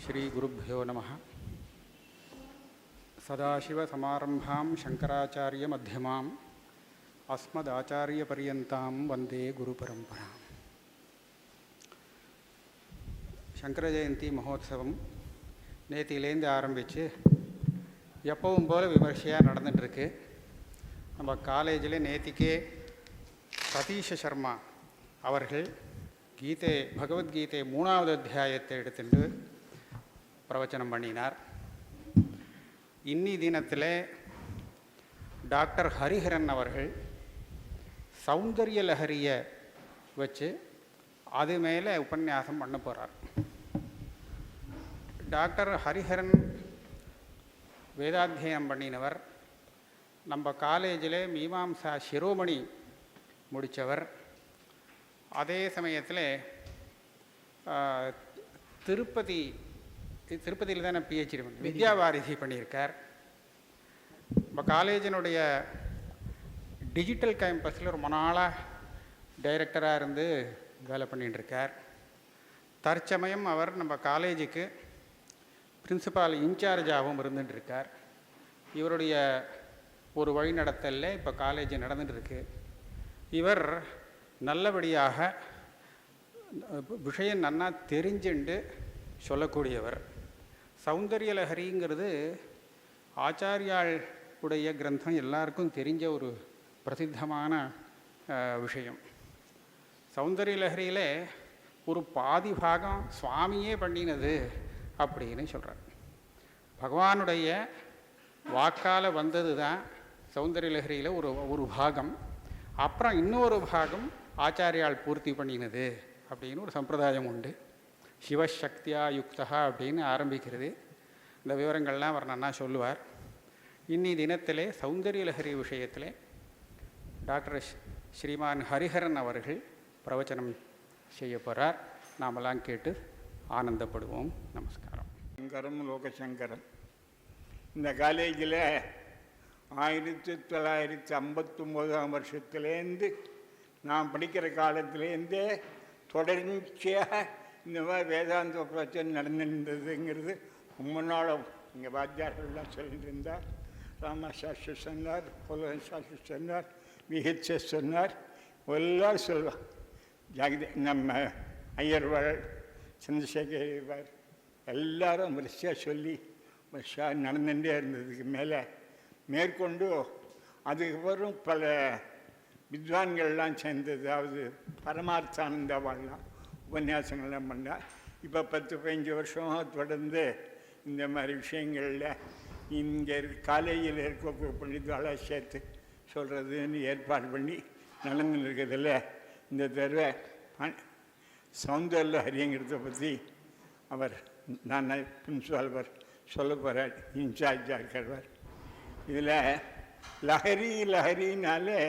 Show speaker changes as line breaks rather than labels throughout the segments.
श्रीगुरुभ्यो नमः। सदाशिवसमारम्भां शङ्कराचार्यमध्यमाम् अस्मदाचार्यपर्यन्तां वन्दे गुरुपरम्पराम्. சங்கர ஜெயந்தி மகோத்சவம் நேத்திலேருந்து ஆரம்பித்து எப்பவும் போல் விமர்சையாக நடந்துட்டுருக்கு. நம்ம காலேஜில் நேத்திக்கே சதீஷ சர்மா அவர்கள் பகவத்கீதை 3வது அத்தியாயத்தை எடுத்துட்டு பிரவச்சனம் பண்ணினார். இன்னி தினத்தில் டாக்டர் ஹரிஹரன் அவர்கள் சௌந்தர்ய லஹரியை வச்சு அது மேலே உபன்யாசம் பண்ண போகிறார். டாக்டர் ஹரிஹரன் வேதாத்தியனம் பண்ணினவர். நம்ம காலேஜில் மீமாம்சா சிரோமணி முடித்தவர். அதே சமயத்தில் திருப்பதியில் தான் பிஹெச்டி வித்யாவாரிதி பண்ணியிருக்கார். நம்ம காலேஜினுடைய டிஜிட்டல் கேம்பஸில் ரொம்ப நாளாக டைரக்டராக இருந்து வேலை பண்ணிகிட்டுருக்கார். தற்சமயம் அவர் நம்ம காலேஜுக்கு பிரின்சிபால் இன்சார்ஜாகவும் இருந்துட்டுருக்கார். இவருடைய ஒரு வழிநடத்தலில் இப்போ காலேஜ் நடந்துட்டுருக்கு. இவர் நல்லபடியாக விஷயம் நன்னா தெரிஞ்சுண்டு சொல்லக்கூடியவர். சௌந்தர்ய லஹரிங்கிறது ஆச்சாரியாள் உடைய கிரந்தம், எல்லாருக்கும் தெரிஞ்ச ஒரு பிரசித்தமான விஷயம். சௌந்தர்ய லஹரியில் ஒரு பாதி பாகம் சுவாமியே பண்ணினது அப்படின்னு சொல்கிறார். பகவானுடைய வாக்கால் வந்தது தான் சௌந்தர்ய லஹரியில் ஒரு பாகம். அப்புறம் இன்னொரு பாகம் ஆச்சாரியால் பூர்த்தி பண்ணினது அப்படின்னு ஒரு சம்பிரதாயம் உண்டு. சிவசக்தியா யுக்தா அப்படின்னு ஆரம்பிக்கிறது. இந்த விவரங்கள்லாம் அவர் நன்னா சொல்லுவார். இன்னி தினத்திலே சௌந்தர்ய லஹரி விஷயத்தில் டாக்டர் ஸ்ரீமான் ஹரிஹரன் அவர்கள் பிரவச்சனம் செய்ய போகிறார். நாமெல்லாம் கேட்டு ஆனந்தப்படுவோம். நமஸ்காரம்.
சங்கரம் லோகசங்கரம். இந்த காலேஜில் 1959ஆம் வருஷத்துலேருந்து நான் படிக்கிற காலத்துலேருந்தே தொடர்ச்சியாக இந்த மாதிரி வேதாந்த பிரச்சனை நடந்துருந்ததுங்கிறது ரொம்ப நாளும் எங்கள் வாத்தியார்கள்லாம் சொல்லிட்டு இருந்தார். ராமசாஸ்திரி சொன்னார், புலவன் சாஸ்திரி சொன்னார், விஹெச்எஸ் சொன்னார், எல்லோரும் சொல்லுவார். நம்ம ஐயர்வாள், சந்திரசேகர் எல்லாரும் வரிசையாக சொல்லி வருஷம் நடந்துகிட்டே இருந்ததுக்கு மேற்கொண்டு அதுக்கப்புறம் பல வித்வான்கள்லாம் சேர்ந்தது. அதாவது பரமார்த்தானந்தாவாள்லாம் உபன்யாசங்கள்லாம் பண்ணார். இப்போ 10-15 வருஷமாக தொடர்ந்து இந்த மாதிரி விஷயங்களில் இங்கே காலேஜில் இருக்க பண்டிதாளை சேர்த்து சொல்கிறதுன்னு ஏற்பாடு பண்ணி நடந்துன்னு இருக்கிறதில்ல. இந்த தடவை சௌந்தர்ய லஹரிங்கிறத பற்றி நான் பிரின்சிபால் சொல்ல போகிறார், இன்சார்ஜாக இருக்கிறவர். இதில் லஹரினாலே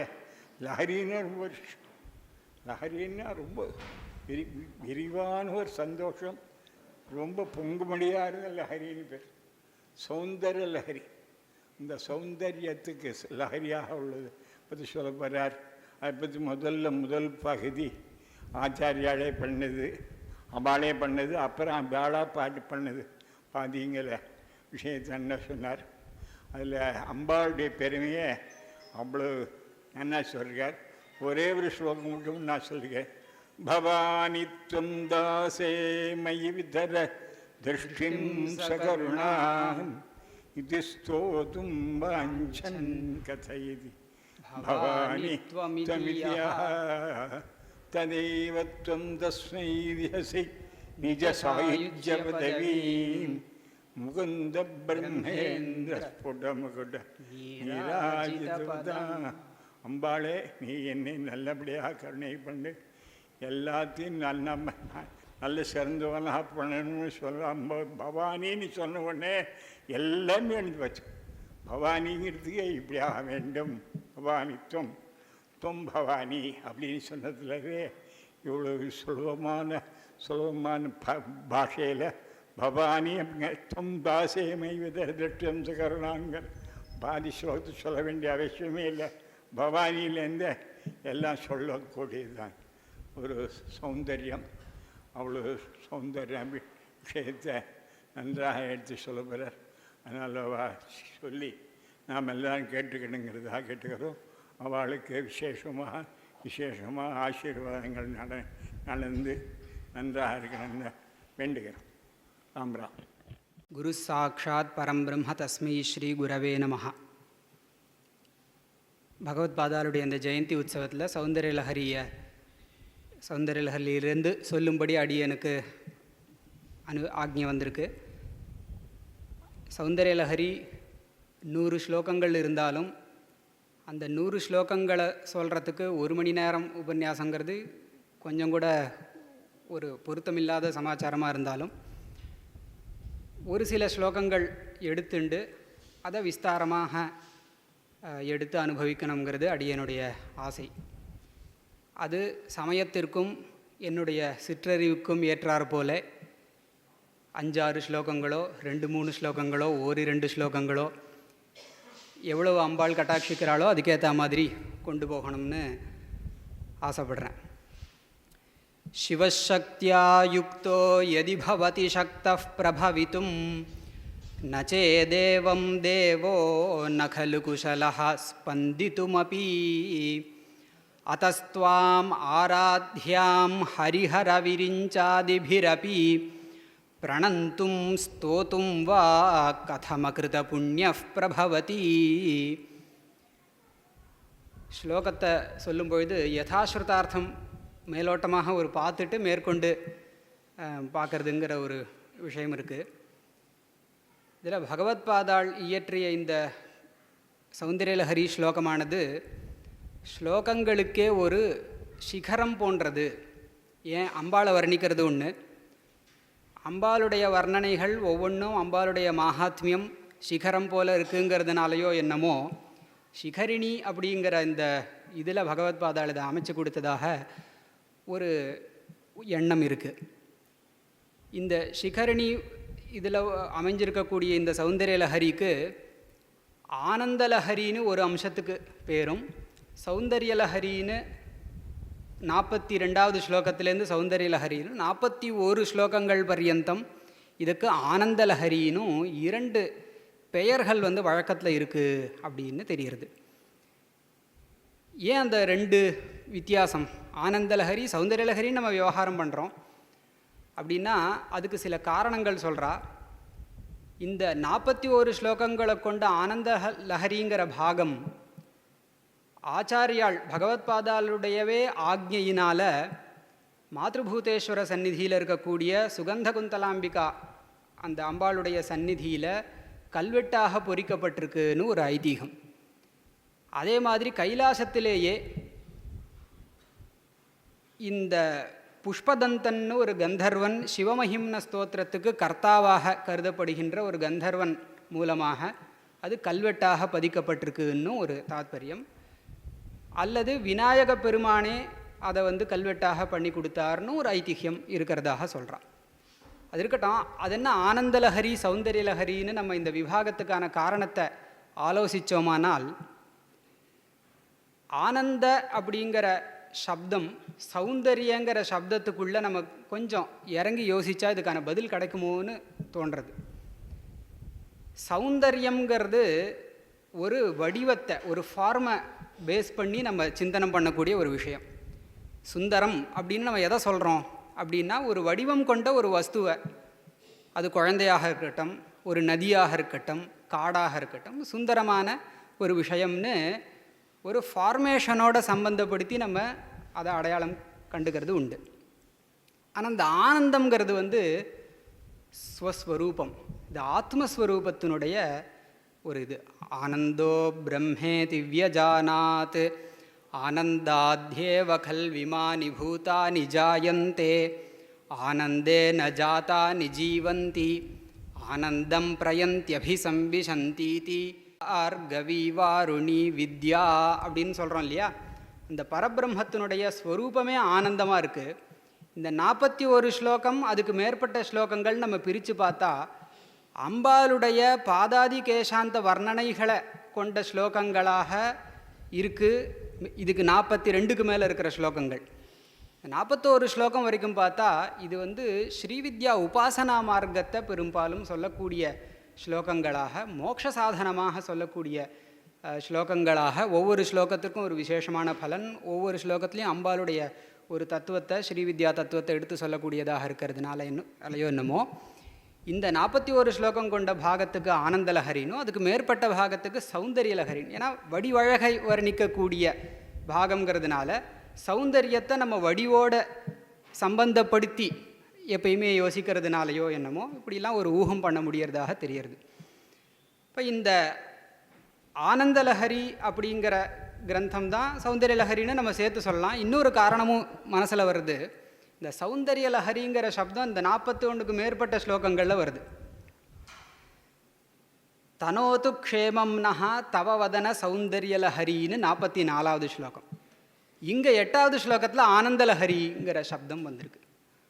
லஹரின்னா ரொம்ப விரிவான ஒரு சந்தோஷம், ரொம்ப பொங்குமடியாக லஹரின்னு பேர். சௌந்தர்ய லஹரி, இந்த சௌந்தரியத்துக்கு லஹரியாக உள்ளது பற்றி சொல்ல போகிறார். அதை பற்றி முதல் பகுதி ஆச்சாரியாலே பண்ணது, அம்பாளே பண்ணது, அப்புறம் அம்பாளா பாட்டு பண்ணது பாதிங்கிற விஷயத்தை என்ன சொன்னார். அதில் அம்பாளுடைய பெருமையை அவ்வளோ என்ன சொல்கிறார். ஒரே ஒரு ஸ்லோகம் மட்டும் நான் சொல்கிறேன். பவானி த்வம் தாசே மயி விதர திருஷ்டிம் சகருணாம் இது ஸ்தோதும் வாஞ்சன் கதைதி பவானி த்வமித்யஹ ததேவ த்வம் தஸ்மை விஹசி நிஜ சாயுஜ்ய பதவீம் முகுந்த பிரம்மேந்திர ஸ்புடமுகுட நீராஜிதபதா. அம்பாளே, நீ என்னை நல்லபடியாக கருணை பண்ணு, எல்லாத்தையும் நல்ல சிறந்தவனாக பண்ணணும்னு சொல்ல. பவானின்னு சொன்ன உடனே எல்லாமே எழுந்து வச்சு பவானிங்கிறதுக்கே இப்படி ஆக வேண்டும். பவானித்துவம் துவம் பவானி அப்படின்னு சொன்னதுலவே இவ்வளோ சுலபமான பாஷையில் பவானி துவம் தாசேமை வித திருஷ்டம் கருணாங்கிற பாதி ஸ்லோகத்தை சொல்ல வேண்டிய அவசியமே இல்லை. பவானியிலேருந்து எல்லாம் சொல்லக்கூடியது தான். ஒரு சௌந்தர்யம், அவ்வளோ சௌந்தர்யம் விஷயத்தை நன்றாக எடுத்து சொல்ல போகிறார். அதனால் சொல்லி நாம் எல்லோரும் கேட்டுக்கணுங்கிறதாக கேட்டுக்கிறோம். அவளுக்கு விசேஷமாக ஆசீர்வாதங்கள் நடந்து நன்றாக இருக்கணும்னு வேண்டுகிறோம். ராம்ராம்.
குரு சாட்சாத் பரம் பிரம்ம தஸ்மை ஸ்ரீ குரவே நமஹ. பகவத்பாதாளுடைய அந்த ஜெயந்தி உற்சவத்தில் சௌந்தர்யலஹரியிலிருந்து சொல்லும்படி அடியனுக்கு ஆக்ஞை வந்திருக்கு. சௌந்தர்யலஹரி 100 ஸ்லோகங்கள் இருந்தாலும் அந்த 100 ஸ்லோகங்களை சொல்கிறதுக்கு 1 மணி நேரம் உபன்யாசங்கிறது கொஞ்சம் கூட ஒரு பொருத்தமில்லாத சமாச்சாரமாக இருந்தாலும் ஒரு சில ஸ்லோகங்கள் எடுத்துண்டு அதை விஸ்தாரமாக எடுத்து அனுபவிக்கணுங்கிறது அடியனுடைய ஆசை. அது சமயத்திற்கும் என்னுடைய சிற்றறிவுக்கும் ஏற்றாறு போல 5-6 ஸ்லோகங்களோ 2-3 ஸ்லோகங்களோ 1-2 ஸ்லோகங்களோ எவ்வளவு அம்பாள் கட்டாட்சிக்கிறாளோ அதுக்கேற்ற மாதிரி கொண்டு போகணும்னு ஆசைப்படுறேன். சிவசக்தியா யுக்தோ யதி பவதி சக்தः பிரபவித்தும் ந சேதேவம் தேவோ ந கலு குஷலः ஸ்பந்தித்துமபி அத்தஸ்த்வாம் ஆராத்யாம் ஹரிஹரவிரிஞ்சாதிபிரபி பிரணந்தும் ஸ்தோத்தும் வா கதமகிருத புண்ணியः பிரபவதி. ஸ்லோகத்தை சொல்லும்பொழுது யதாஸ்ருதார்த்தம் மேலோட்டமாக ஒரு பார்த்துட்டு மேற்கொண்டு பார்க்குறதுங்கிற ஒரு விஷயம் இருக்குது. இதில் பகவத்பாதாள் இயற்றிய இந்த சௌந்தர்யலஹரி ஸ்லோகமானது ஸ்லோகங்களுக்கே ஒரு சிகரம் போன்றது. ஏன் அம்பாளை வர்ணிக்கிறது ஒன்று, அம்பாளுடைய வர்ணனைகள் ஒவ்வொன்றும் அம்பாளுடைய மகாத்மியம் சிகரம் போல இருக்குங்கிறதுனாலையோ என்னமோ சிகரிணி அப்படிங்கிற இந்த இதில் பகவத்பாதாள் இதை அமைச்சு கொடுத்ததாக ஒரு எண்ணம் இருக்குது. இந்த சிகரிணி இதில் அமைஞ்சிருக்கக்கூடிய இந்த சௌந்தர்யலஹரிக்கு ஆனந்தலஹரின்னு ஒரு அம்சத்துக்கு பேரும், சௌந்தர்யலஹரின்னு 42வது ஸ்லோகத்திலேருந்து சௌந்தர்யலஹரின்னு 41 ஸ்லோகங்கள் பர்யந்தம் இதுக்கு ஆனந்தலஹரினும் 2 பெயர்கள் வழக்கத்தில் இருக்குது அப்படின்னு தெரிகிறது. ஏன் அந்த 2 வித்தியாசம்? ஆனந்தலஹரி சௌந்தர்யலஹரின்னு நம்ம விவகாரம் பண்ணுறோம் அப்படின்னா அதுக்கு சில காரணங்கள் சொல்கிறா. இந்த 41 ஸ்லோகங்களை கொண்ட ஆனந்த லஹரிங்கிற பாகம் ஆச்சாரியாள் பகவத்பாதாளுடையவே ஆக்ஞையினால் மாத்ருபூதேஸ்வர சந்நிதியில் இருக்கக்கூடிய சுகந்த குந்தலாம்பிகா அந்த அம்பாளுடைய சந்நிதியில் கல்வெட்டாக பொறிக்கப்பட்டிருக்குன்னு ஒரு ஐதீகம். அதே மாதிரி கைலாசத்திலேயே இந்த புஷ்பதந்தன்னு ஒரு கந்தர்வன் சிவமஹிம்ன ஸ்தோத்திரத்துக்கு கர்த்தாவாக கருதப்படுகின்ற ஒரு கந்தர்வன் மூலமாக அது கல்வெட்டாக பதிக்கப்பட்டிருக்குன்னு ஒரு தாத்பரியம். அல்லது விநாயக பெருமானே அதை கல்வெட்டாக பண்ணி கொடுத்தார்னு ஒரு ஐதிஹ்யம் இருக்கிறதாக சொல்கிறான். அது இருக்கட்டும், அது என்ன ஆனந்தலஹரி சௌந்தர்யலஹரின்னு நம்ம இந்த விபாகத்துக்கான காரணத்தை ஆலோசித்தோமானால், ஆனந்த அப்படிங்கிற சப்தம் சௌந்தரியங்கிற சப்தத்துக்குள்ளே நம்ம கொஞ்சம் இறங்கி யோசித்தா இதுக்கான பதில் கிடைக்குமோன்னு தோன்றது. சௌந்தரியங்கிறது ஒரு வடிவத்தை, ஒரு ஃபார்மை பேஸ் பண்ணி நம்ம சிந்தனம் பண்ணக்கூடிய ஒரு விஷயம். சுந்தரம் அப்படின்னு நம்ம எதை சொல்கிறோம் அப்படின்னா, ஒரு வடிவம் கொண்ட ஒரு வஸ்துவை, அது குழந்தையாக இருக்கட்டும், ஒரு நதியாக இருக்கட்டும், காடாக இருக்கட்டும், சுந்தரமான ஒரு விஷயம்னு ஒரு ஃபார்மேஷனோட சம்பந்தப்படுத்தி நம்ம அதை அடையாளம் கண்டுக்கிறது உண்டு. ஆனால் இந்த ஆனந்தங்கிறது ஸ்வஸ்வரூபம், இது ஆத்மஸ்வரூபத்தினுடைய ஒரு இது. ஆனந்தோ பிரம்மே திவ்யஜானாத் ஆனந்தாத்யேவ கல்விமானி பூதானி ஜாயந்தே ஆனந்தே ந ஜாதானி ஜீவந்தி ஆனந்தம் பிரயந்த்யபிசம்பிசந்தீதி ஆர்கவி வாருணி வித்யா அப்படின்னு சொல்கிறோம் இல்லையா. இந்த பரபிரம்மத்தினுடைய ஸ்வரூபமே ஆனந்தமாக இருக்குது. இந்த 41 ஸ்லோகம் அதுக்கு மேற்பட்ட ஸ்லோகங்கள் நம்ம பிரித்து பார்த்தா அம்பாளுடைய பாதாதி கேசாந்த வர்ணனைகளை கொண்ட ஸ்லோகங்களாக இருக்குது. இதுக்கு 42க்கு மேலே இருக்கிற ஸ்லோகங்கள். 41 ஸ்லோகம் வரைக்கும் பார்த்தா இது ஸ்ரீவித்யா உபாசனா மார்க்கத்தை பெரும்பாலும் சொல்லக்கூடிய ஸ்லோகங்களாக, மோட்ச சாதனமாக சொல்லக்கூடிய ஸ்லோகங்களாக, ஒவ்வொரு ஸ்லோகத்திற்கும் ஒரு விசேஷமான பலன், ஒவ்வொரு ஸ்லோகத்துலேயும் அம்பாளுடைய ஒரு தத்துவத்தை, ஸ்ரீவித்யா தத்துவத்தை எடுத்து சொல்லக்கூடியதாக இருக்கிறதுனால என்னமோ இந்த 41 ஸ்லோகம் கொண்ட பாகத்துக்கு ஆனந்த லஹரினும், அதுக்கு மேற்பட்ட பாகத்துக்கு சௌந்தரிய லஹரின். ஏன்னா வடிவழகை வர்ணிக்கக்கூடிய பாகங்கிறதுனால சௌந்தரியத்தை நம்ம வடிவோட சம்பந்தப்படுத்தி எப்பயுமே யோசிக்கிறதுனாலையோ என்னமோ இப்படிலாம் ஒரு ஊகம் பண்ண முடியறதாக தெரியறது. இப்போ இந்த ஆனந்த லஹரி அப்படிங்கிற கிரந்தம் தான் சௌந்தரிய லஹரின்னு நம்ம சேர்த்து சொல்லலாம். இன்னொரு காரணமும் மனசில் வருது. இந்த சௌந்தரிய லஹரிங்கிற சப்தம் இந்த 41க்கு மேற்பட்ட ஸ்லோகங்களில் வருது. தனோது க்ஷேமம் நஹா தவ வதன சௌந்தரிய லஹரின்னு 44வது ஸ்லோகம். இங்கே 8வது ஸ்லோகத்தில் ஆனந்த லஹரிங்கிற சப்தம் வந்திருக்கு.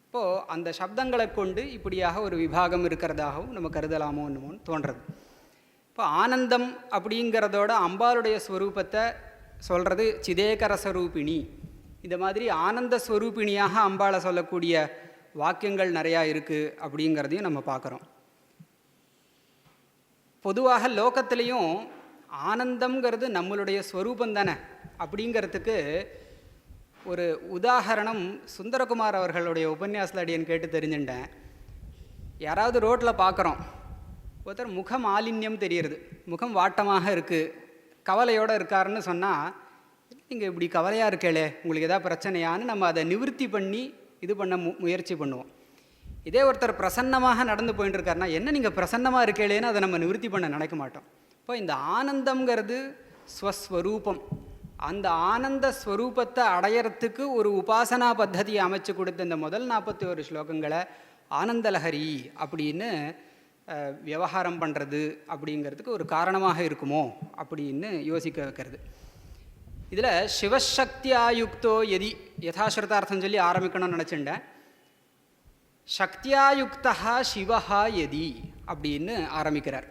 இப்போது அந்த சப்தங்களை கொண்டு இப்படியாக ஒரு விபாகம் இருக்கிறதாகவும் நம்ம கருதலாமோ என்னமோன்னு தோன்றது. இப்போ ஆனந்தம் அப்படிங்கிறதோட அம்பாளுடைய ஸ்வரூபத்தை சொல்கிறது சிதேகர ஸ்வரூபிணி. இந்த மாதிரி ஆனந்த ஸ்வரூபிணியாக அம்பாளை சொல்லக்கூடிய வாக்கியங்கள் நிறையா இருக்குது அப்படிங்கிறதையும் நம்ம பார்க்குறோம். பொதுவாக லோகத்திலையும் ஆனந்தம்ங்கிறது நம்மளுடைய ஸ்வரூபம் தானே அப்படிங்கிறதுக்கு ஒரு உதாரணம் சுந்தரகுமார் அவர்களுடைய உபன்யாசத்தில் அடியன் கேட்டு தெரிஞ்சுட்டேன். யாராவது ரோட்டில் பார்க்குறோம், ஒருத்தர் முக மாலின்யம் தெரியுறது, முகம் வாட்டமாக இருக்குது, கவலையோடு இருக்காருன்னு சொன்னால், நீங்கள் இப்படி கவலையாக இருக்கேளே, உங்களுக்கு எதாவது பிரச்சனையான்னு நம்ம அதை நிவர்த்தி பண்ணி இது பண்ண முயற்சி பண்ணுவோம். இதே ஒருத்தர் பிரசன்னமாக நடந்து போயிட்டு இருக்காருன்னா, என்ன நீங்கள் பிரசன்னமாக இருக்கேளேன்னு அதை நம்ம நிவர்த்தி பண்ண நினைக்க மாட்டோம். இப்போ இந்த ஆனந்தம்ங்கிறது ஸ்வஸ்வரூபம். அந்த ஆனந்த ஸ்வரூபத்தை அடையறதுக்கு ஒரு உபாசனா பத்ததியை அமைச்சு கொடுத்த இந்த முதல் 41 ஸ்லோகங்களை ஆனந்தலஹரி அப்படின்னு விவகாரம் பண்ணுறது அப்படிங்கிறதுக்கு ஒரு காரணமாக இருக்குமோ அப்படின்னு யோசிக்க வைக்கிறது. இதில் சிவசக்தியாயுக்தோ எதி யதாஸ்ருதார்த்தம் சொல்லி ஆரம்பிக்கணும்னு நினச்சிட்டேன். சக்தியாயுக்தா சிவஹா எதி அப்படின்னு ஆரம்பிக்கிறார்.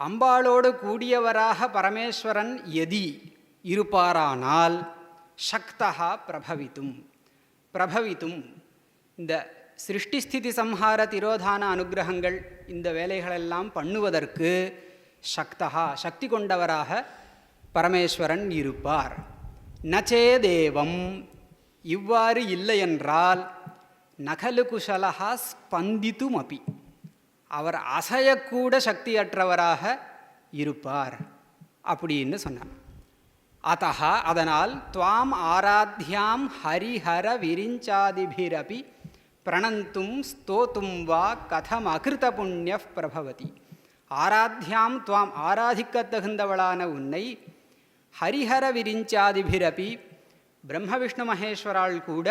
அம்பாளோடு கூடியவராக பரமேஸ்வரன் எதி இருப்பாரானால் சக்தா பிரபவித்தும் இந்த சிருஷ்டிஸ்திதி சம்ஹார திரோதான அனுகிரகங்கள் இந்த வேலைகளெல்லாம் பண்ணுவதற்கு சக்தி கொண்டவராக பரமேஸ்வரன் இருப்பார். நச்சேதேவம் இவ்வாறு இல்லையென்றால் நகலு குஷலஹா ஸ்பந்தித்தும் அப்பி அவர் அசையக்கூட சக்தியற்றவராக இருப்பார் அப்படின்னு சொன்னார். அத்தஹ அதனால் துவாம் ஆராத்யாம் ஹரிஹர விரிஞ்சாதிபிரபி பிரணந்தும் ஸ்தோத்தும் வா கதம் அகிருத புண்ணிய பிரபவதி. ஆராத்யாம் துவாம் ஆராதிக்க தகுந்தவளான உன்னை ஹரிஹர விரிஞ்சாதிபிரபி பிரம்ம விஷ்ணு மகேஸ்வரால் கூட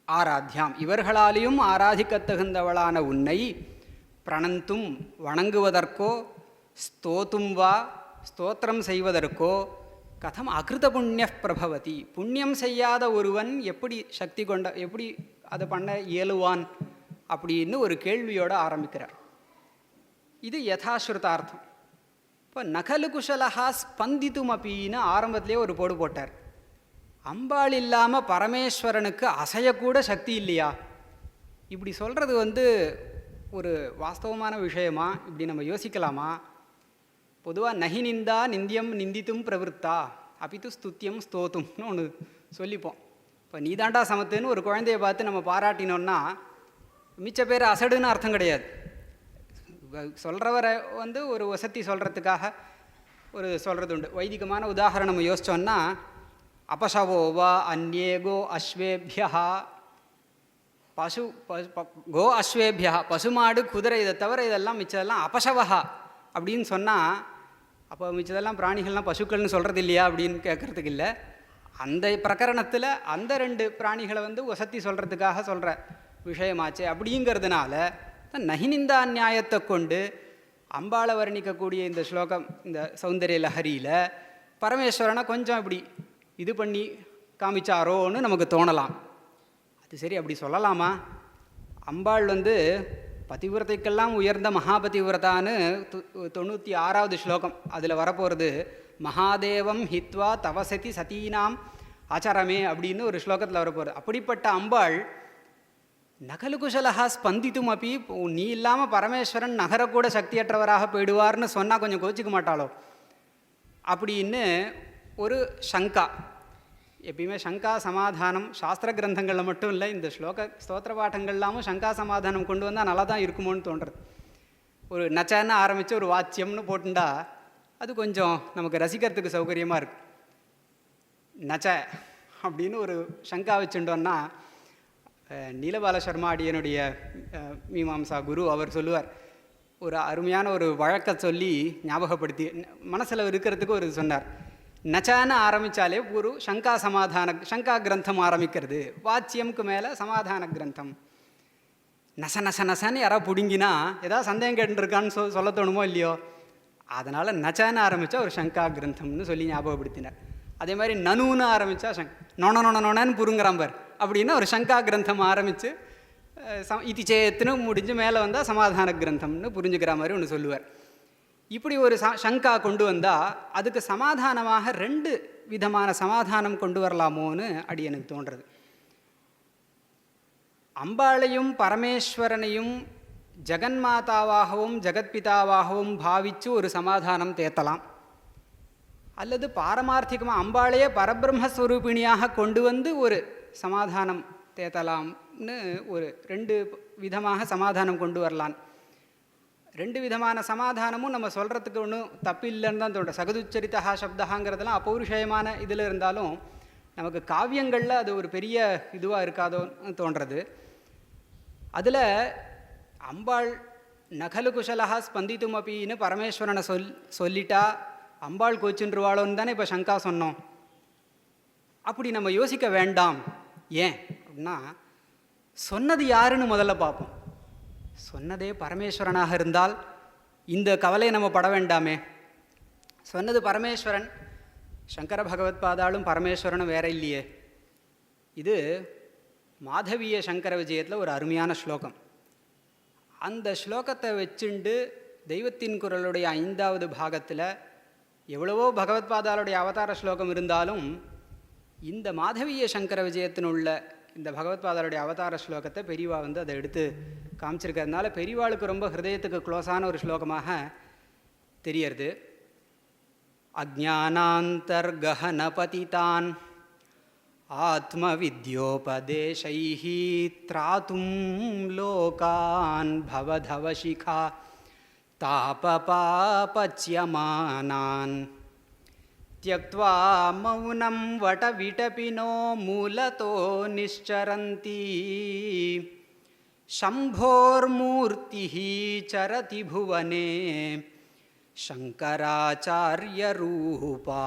ஆராத்யாம் இவர்களாலேயும் ஆராதிக்க தகுந்தவளான உன்னை பிரணந்தும் வணங்குவதற்கோ ஸ்தோத்தும் வா ஸ்தோத்திரம் செய்வதற்கோ கதம் அகிருத புண்ணிய பிரபவதி புண்ணியம் செய்யாத ஒருவன் எப்படி அதை பண்ண இயலுவான் அப்படின்னு ஒரு கேள்வியோடு ஆரம்பிக்கிறார். இது யதாஸ்ருதார்த்தம். இப்போ நகலு குஷலஹா ஸ்பந்தித்தும் அப்படின்னு ஆரம்பத்திலே ஒரு போடு போட்டார். அம்பாள் இல்லாமல் பரமேஸ்வரனுக்கு அசையக்கூட சக்தி இல்லையா? இப்படி சொல்கிறது ஒரு வாஸ்தவமான விஷயமா? இப்படி நம்ம யோசிக்கலாமா? பொதுவாக நகி நிந்தா நிந்தியம் நிந்தித்தும் பிரவருத்தா அப்பித்து ஸ்துத்தியம் ஸ்தோத்தும்னு ஒன்று சொல்லிப்போம். இப்போ நீதாண்டா சமத்துன்னு ஒரு குழந்தைய பார்த்து நம்ம பாராட்டினோன்னா மிச்ச பேர் அசடுன்னு அர்த்தம் கிடையாது. சொல்கிறவரை ஒரு வசதி சொல்கிறதுக்காக ஒரு சொல்கிறது உண்டு. வைதிகமான உதாரணம் யோசித்தோன்னா அபசவோ வா அந்நேகோ அஸ்வேபியா கோ அஸ்வேபியா பசுமாடு குதிரை இதை தவிர இதெல்லாம் மிச்சதெல்லாம் அபசவஹா அப்படின்னு சொன்னால் அப்போ மிச்சதெல்லாம் பிராணிகள்லாம் பசுக்கள்னு சொல்கிறது இல்லையா அப்படின்னு கேட்குறதுக்கு இல்லை. அந்த பிரகரணத்தில் அந்த 2 பிராணிகளை வசதி சொல்கிறதுக்காக சொல்கிற விஷயமாச்சு. அப்படிங்கிறதுனால நகினிந்தா நியாயத்தை கொண்டு அம்பாளை வர்ணிக்கக்கூடிய இந்த ஸ்லோகம் இந்த சௌந்தரிய லஹரியில் பரமேஸ்வரனை கொஞ்சம் இப்படி இது பண்ணி காமிச்சாரோன்னு நமக்கு தோணலாம். அது சரி, அப்படி சொல்லலாமா? அம்பாள் பதிவிரதைக்கெல்லாம் உயர்ந்த மகாபதிவிரதான்னு 96வது ஸ்லோகம் அதில் வரப்போகிறது. மகாதேவம் ஹித்வா தவசதி சதீனாம் ஆச்சாரமே அப்படின்னு ஒரு ஸ்லோகத்தில் வரப்போகிறது. அப்படிப்பட்ட அம்பாள் நகலுகுஷலஹா ஸ்பந்தித்தும் அப்படி நீ இல்லாமல் பரமேஸ்வரன் நகரக்கூட சக்தியற்றவராக போயிடுவார்னு சொன்னால் கொஞ்சம் கோச்சிக்க மாட்டாளோ அப்படின்னு ஒரு சங்கா. எப்பயுமே சங்கா சமாதானம் சாஸ்திர கிரந்தங்களில் மட்டும் இல்லை, இந்த ஸ்தோத்திர பாட்டங்கள்லாமும் சங்கா சமாதானம் கொண்டு வந்தால் நல்லா தான் இருக்குமோன்னு தோன்றுறது. ஒரு நச்சன்னு ஆரம்பித்து ஒரு வாத்தியம்னு போட்டுண்டா அது கொஞ்சம் நமக்கு ரசிக்கிறதுக்கு சௌகரியமாக இருக்கும். நச்ச அப்படின்னு ஒரு சங்கா வச்சுட்டோன்னா, நீலபால சர்மா அடியனுடைய மீமாம்சா குரு அவர் சொல்லுவார், ஒரு அருமையான ஒரு வழக்கை சொல்லி ஞாபகப்படுத்தி மனசில் இருக்கிறதுக்கு ஒரு சொன்னார். நச்சான்னு ஆரம்பித்தாலே ஒரு சங்கா கிரந்தம் ஆரம்பிக்கிறது, வாச்சியம்க்கு மேலே சமாதான கிரந்தம். நச நச நசன்னு யாராவது பிடுங்கினா ஏதாவது சந்தேகம் கேட்டுருக்கான்னு சொல்ல தோணுமோ இல்லையோ, அதனால் நச்சான்னு ஆரம்பித்தா ஒரு சங்கா கிரந்தம்னு சொல்லி ஞாபகப்படுத்தினார். அதே மாதிரி நனுன்னு ஆரம்பித்தா நொனன்னு புருங்குறாம்பர் அப்படின்னா ஒரு சங்கா கிரந்தம் ஆரம்பித்து இத்தி சேத்துன்னு முடிஞ்சு மேலே வந்தால் சமாதான கிரந்தம்னு புரிஞ்சுக்கிற மாதிரி ஒன்று சொல்லுவார். இப்படி ஒரு சங்கா கொண்டு வந்தால் அதுக்கு சமாதானமாக 2 விதமான சமாதானம் கொண்டு வரலாமோன்னு அடி எனக்கு தோன்றுறது. அம்பாளையும் பரமேஸ்வரனையும் ஜெகன்மாதாவாகவும் ஜெகத்பிதாவாகவும் பாவித்து ஒரு சமாதானம் தேத்தலாம், அல்லது பாரமார்த்திகமாக அம்பாளையே பரபிரம்மஸ்வரூபிணியாக கொண்டு வந்து ஒரு சமாதானம் தேத்தலாம்னு ஒரு 2 விதமாக சமாதானம் கொண்டு வரலான். 2 விதமான சமாதானமும் நம்ம சொல்கிறதுக்கு ஒன்றும் தப்பு இல்லைன்னு தான் தோன்ற. சகதுச்சரித்தா சப்தகாங்கிறதுலாம் அப்பௌருஷயமான இதில் இருந்தாலும் நமக்கு காவியங்களில் அது ஒரு பெரிய இதுவாக இருக்காதோன்னு தோன்றது. அதில் அம்பாள் நகலு குஷலஹா ஸ்பந்தித்தும் அப்பின்னு பரமேஸ்வரனை சொல்லிட்டா அம்பாள் கோச்சுன்றுவாளோன்னு தானே இப்போ சங்கா சொன்னோம். அப்படி நம்ம யோசிக்க வேண்டாம். ஏன் அப்படின்னா, சொன்னது யாருன்னு முதல்ல பார்ப்போம். சொன்னதே பரமேஸ்வரனாக இருந்தால் இந்த கவலையை நம்ம பட வேண்டாமே. சொன்னது பரமேஸ்வரன், சங்கர பகவத் பாதாளும் பரமேஸ்வரனும் வேற இல்லையே. இது மாதவிய சங்கர விஜயத்தில் ஒரு அருமையான ஸ்லோகம். அந்த ஸ்லோகத்தை வச்சுண்டு தெய்வத்தின் குரலுடைய 5வது பாகத்தில் எவ்வளவோ பகவத் பாதாளுடைய அவதார ஸ்லோகம் இருந்தாலும் இந்த மாதவிய சங்கர விஜயத்தினுள்ள இந்த பகவத் பாதாளுடைய அவதார ஸ்லோகத்தை பெரியவா அதை எடுத்து காமிச்சிருக்கிறதுனால பெரியவாளுக்கு ரொம்ப ஹிருதயத்துக்கு க்ளோஸான ஒரு ஸ்லோகமாக தெரியறது. அஜ்ஞானாந்தர்கஹனபதிதான் ஆத்மவித்யோபதேசைஹி த்ராதும் லோகான் பவதவசிகா தாபபாபச்யமானான் த்யக்த்வா மௌனம் வடவிடபினோ மூலதோ நிಶ್ಚரந்தி शम्भोर्मूर्तिः चरति भुवने शङ्कराचार्यरूपा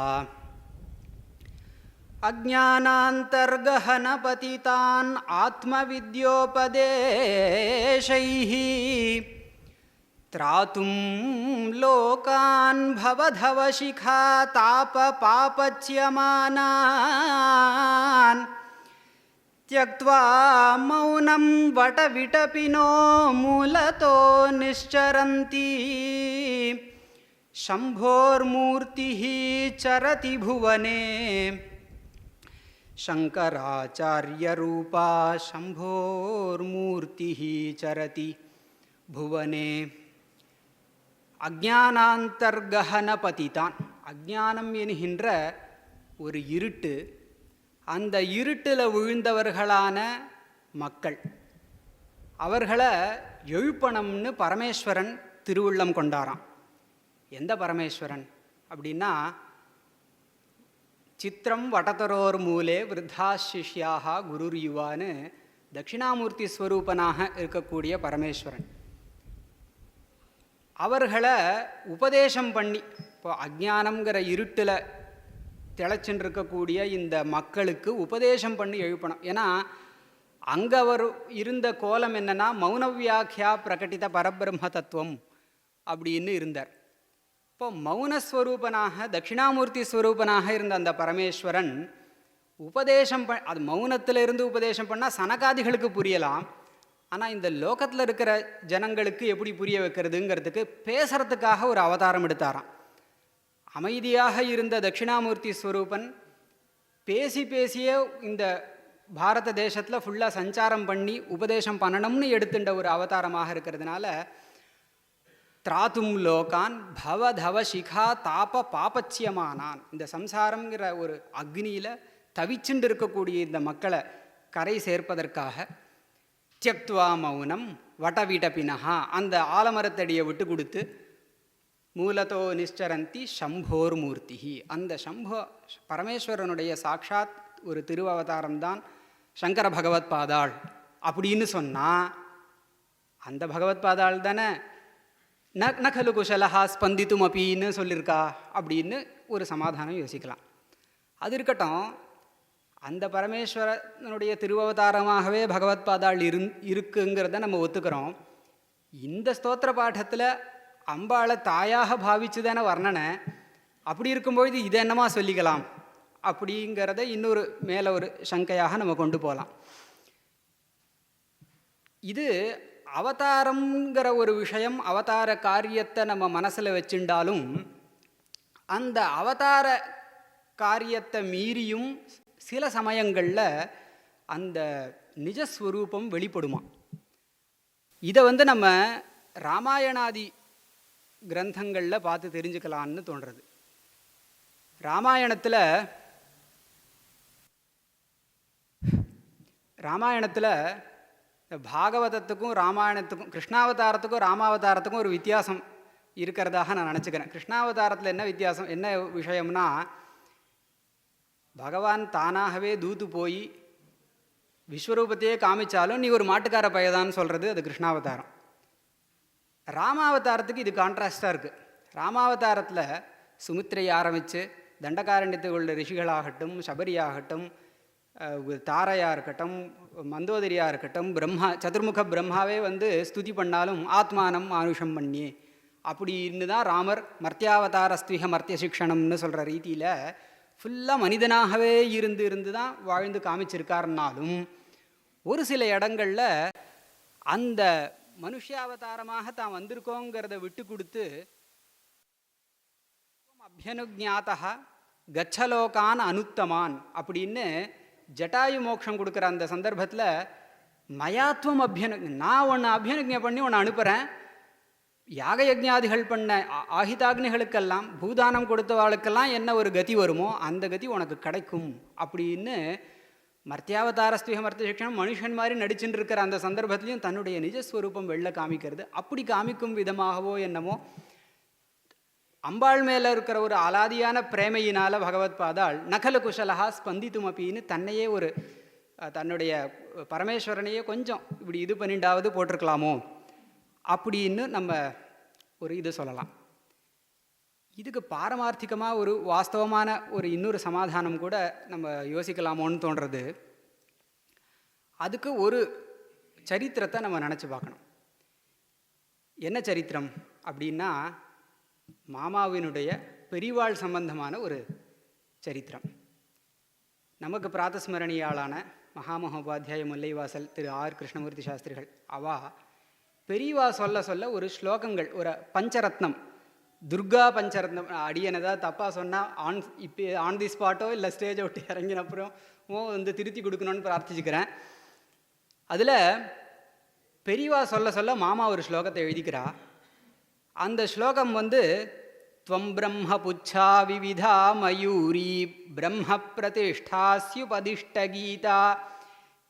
अज्ञानान्तर्गहनपतितान् आत्मविद्योपदेशैः त्रातुं लोकान् भवधवशिखा तापपापच्यमानान् त्यक्त्वा मौनं वटविटपिनो मूलतो निश्चरन्ति शम्भोर्मूर्तिः चरति भुवने शङ्कराचार्यरूपा शम्भोर्मूर्तिः चरति भुवने. அஜ்ஞானாந்தர்கஹனபதிதான், அஜ்ஞானம் என்கின்ற ஒரு இருட்டு, அந்த இருட்டில் விழுந்தவர்களான மக்கள் அவர்களை எழுப்பணும்னு பரமேஸ்வரன் திருவுள்ளம் கொண்டாராம். எந்த பரமேஸ்வரன் அப்படின்னா, சித்திரம் வடதரோர் மூலே விருத்தா சிஷ்யாக குருர் யுவான்னு தட்சிணாமூர்த்தி ஸ்வரூபனாக இருக்கக்கூடிய பரமேஸ்வரன். அவர்களை உபதேசம் பண்ணி, இப்போ அஜ்ஞானம்ங்கிற இருட்டில் திளைச்சுன்னு இருக்கக்கூடிய இந்த மக்களுக்கு உபதேசம் பண்ணி எழுப்பணும். ஏன்னா அங்கே அவர் இருந்த கோலம் என்னென்னா மௌனவியாக்கியா பிரகட்டித பரபிரம்ம தத்துவம் அப்படின்னு இருந்தார். இப்போ மௌனஸ்வரூபனாக தட்சிணாமூர்த்தி ஸ்வரூபனாக இருந்த அந்த பரமேஸ்வரன் உபதேசம் அது மௌனத்தில் இருந்து உபதேசம் பண்ணால் சனகாதிகளுக்கு புரியலாம். ஆனால் இந்த லோகத்தில் இருக்கிற ஜனங்களுக்கு எப்படி புரிய வைக்கிறதுங்கிறதுக்கு பேசுகிறதுக்காக ஒரு அவதாரம் எடுத்தாராம். அமைதியாக இருந்த தட்சிணாமூர்த்தி ஸ்வரூபன் பேசி பேசியே இந்த பாரத தேசத்தில் ஃபுல்லாக சஞ்சாரம் பண்ணி உபதேசம் பண்ணணும்னு எடுத்துட்ட ஒரு அவதாரமாக இருக்கிறதுனால திராத்தும் லோகான் பவதவ சிகா தாப பாபச்சியமானான். இந்த சம்சாரங்கிற ஒரு அக்னியில் தவிச்சுண்டு இருக்கக்கூடிய இந்த மக்களை கரை சேர்ப்பதற்காக தியக்துவா மௌனம் வடவிடபினஹா, அந்த ஆலமரத்தடியை விட்டு கொடுத்து மூலத்தோ நிஷ்சரந்தி சம்போர் மூர்த்தி, அந்த சம்போ பரமேஸ்வரனுடைய சாட்சாத் ஒரு திருவவதாரம்தான் சங்கர பகவத் பாதாள் அப்படின்னு சொன்னால், அந்த பகவத் பாதாள் தானே நகலு குஷலஹா ஸ்பந்தித்தும் அப்படின்னு சொல்லியிருக்கா அப்படின்னு ஒரு சமாதானம் யோசிக்கலாம். அது இருக்கட்டும், அந்த பரமேஸ்வரனுடைய திருவவதாரமாகவே பகவத் பாதாள் இருக்குங்கிறத நம்ம ஒத்துக்கிறோம். இந்த ஸ்தோத்திர பாடத்தில் அம்பாளை தாயாக பாவிச்சு தானே வர்ணனை. அப்படி இருக்கும்பொழுது இதை என்னமா சொல்லிக்கலாம் அப்படிங்கிறத இன்னொரு மேலே ஒரு சங்கையாக நம்ம கொண்டு போகலாம். இது அவதாரங்கிற ஒரு விஷயம், அவதார காரியத்தை நம்ம மனசில் வச்சுட்டாலும் அந்த அவதார காரியத்தை மீறியும் சில சமயங்களில் அந்த நிஜஸ்வரூபம் வெளிப்படுமா. இதை நம்ம ராமாயணாதி கிரந்தங்களில் பார்த்து தெரிஞ்சுக்கலான்னு தோன்றது. ராமாயணத்தில் பாகவதத்துக்கும் ராமாயணத்துக்கும் கிருஷ்ணாவதாரத்துக்கும் ராமாவதாரத்துக்கும் ஒரு வித்தியாசம் இருக்கிறதாக நான் நினச்சிக்கிறேன். கிருஷ்ணாவதாரத்தில் என்ன வித்தியாசம், என்ன விஷயம்னா, பகவான் தானாகவே தூத்து போய் விஸ்வரூபத்தையே காமிச்சாலும் நீ ஒரு மாட்டுக்கார பையதான்னு சொல்கிறது அது கிருஷ்ணாவதாரம். ராமாவதாரத்துக்கு இது கான்ட்ராஸ்டாக இருக்குது. ராமாவதாரத்தில் சுமித்ரையை ஆரம்பித்து தண்டகாரண்யத்தில் உள்ள ரிஷிகளாகட்டும், சபரியாகட்டும், தாரையாக இருக்கட்டும், மந்தோதரியாக இருக்கட்டும், பிரம்மா சதுர்முக பிரம்மாவே ஸ்துதி பண்ணாலும் ஆத்மானம் மானுஷம் பண்ணியே அப்படின்னு தான் ராமர் மர்த்தியாவதாரஸ்துவ மர்த்திய சிக்ஷணம்னு சொல்கிற ரீதியில் ஃபுல்லாக மனிதனாகவே இருந்து தான் வாழ்ந்து காமிச்சிருக்காருனாலும் ஒரு சில இடங்களில் அந்த மனுஷாவதாரமாக தான் வந்திருக்கோங்கிறத விட்டு கொடுத்து அபியனுஜாத்தா கச்சலோகான் அனுத்தமான் அப்படின்னு ஜட்டாயு மோட்சம் கொடுக்குற அந்த சந்தர்ப்பத்தில் மயாத்வம் நான் உன்னை அபியனுஜை பண்ணி உன்னை அனுப்புகிறேன், யாக யஜ்ஞாதிகள் பண்ண ஆஹிதாக்னிகளுக்கெல்லாம் பூதானம் கொடுத்தவாளுக்கெல்லாம் என்ன ஒரு கதி வருமோ அந்த கதி உனக்கு கிடைக்கும் அப்படின்னு மர்த்தியாவதாரஸ்துவ மர்த்திய சிக்ஷணம் மனுஷன் மாதிரி நடிச்சுட்டு இருக்கிற அந்த சந்தர்ப்பத்திலையும் தன்னுடைய நிஜஸ்வரூபம் வெளில காமிக்கிறது. அப்படி காமிக்கும் விதமாகவோ என்னமோ அம்பாள் மேலே இருக்கிற ஒரு அலாதியான பிரேமையினால் பகவத் பாதாள் நகல குஷலஹா ஸ்பந்தித்தும் அப்படின்னு தன்னையே ஒரு தன்னுடைய பரமேஸ்வரனையே கொஞ்சம் இப்படி இது பண்ணிண்டாவது போட்டிருக்கலாமோ அப்படின்னு நம்ம ஒரு இது சொல்லலாம். இதுக்கு பாரமார்த்திகமாக ஒரு வாஸ்தவமான ஒரு இன்னொரு சமாதானம் கூட நம்ம யோசிக்கலாமோன்னு தோன்றது. அதுக்கு ஒரு சரித்திரத்தை நம்ம நினச்சி பார்க்கணும். என்ன சரித்திரம் அப்படின்னா, மாமாவினுடைய பெரிவாள் சம்பந்தமான ஒரு சரித்திரம். நமக்கு பிராத்தஸ்மரணியாளான மகாமகோபாத்தியாய முல்லைவாசல் திரு ஆர் கிருஷ்ணமூர்த்தி சாஸ்திரிகள் அவா பெரியவா சொல்ல சொல்ல ஒரு ஸ்லோகங்கள், ஒரு பஞ்சரத்னம், துர்கா பஞ்சரத்னம், அடியனதாக தப்பாக சொன்னால் இப்போ ஆன் தி ஸ்பாட்டோ இல்லை ஸ்டேஜை விட்டு இறங்கினப்புறம் திருத்தி கொடுக்கணும்னு பிரார்த்திச்சுக்கிறேன். அதில் பெரியவா சொல்ல சொல்ல மாமா ஒரு ஸ்லோகத்தை எழுதிக்கிறா. அந்த ஸ்லோகம் த்வம் பிரம்ம புச்சா விவிதா மயூரி பிரம்ம பிரதிஷ்டாஸ்யுபதிஷ்ட கீதா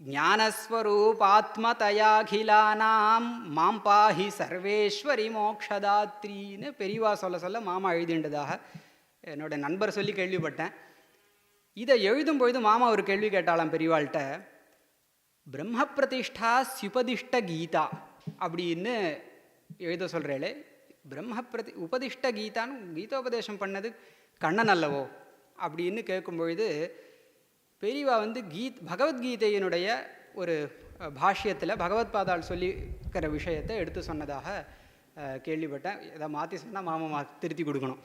ஞானஸ்வரூபாத்மதயாகிலானாம் மாம் பாஹி சர்வேஸ்வரி மோக்ஷதாத்ரின்னு பெரியவா சொல்ல சொல்ல மாமா எழுதிண்டதாக என்னோட நண்பர் சொல்லி கேள்விப்பட்டேன். இதை எழுதும் பொழுது மாமா ஒரு கேள்வி கேட்டாலாம் பெரியவாள்கிட்ட, பிரம்ம பிரதிஷ்டா ஸ்யுபதிஷ்ட கீதா அப்படின்னு எழுத சொல்கிறேளே, பிரம்ம உபதிஷ்ட கீதான்னு கீதோபதேசம் பண்ணது கண்ணன் அல்லவோ அப்படின்னு கேட்கும் பொழுது பெரியவா பகவத்கீதையினுடைய ஒரு பாஷ்யத்தில் பகவத் பாதாள் சொல்லிக்கிற விஷயத்தை எடுத்து சொன்னதாக கேள்விப்பட்டேன். இதை மாற்றி சொன்னால் மாமா திருத்தி கொடுக்கணும்.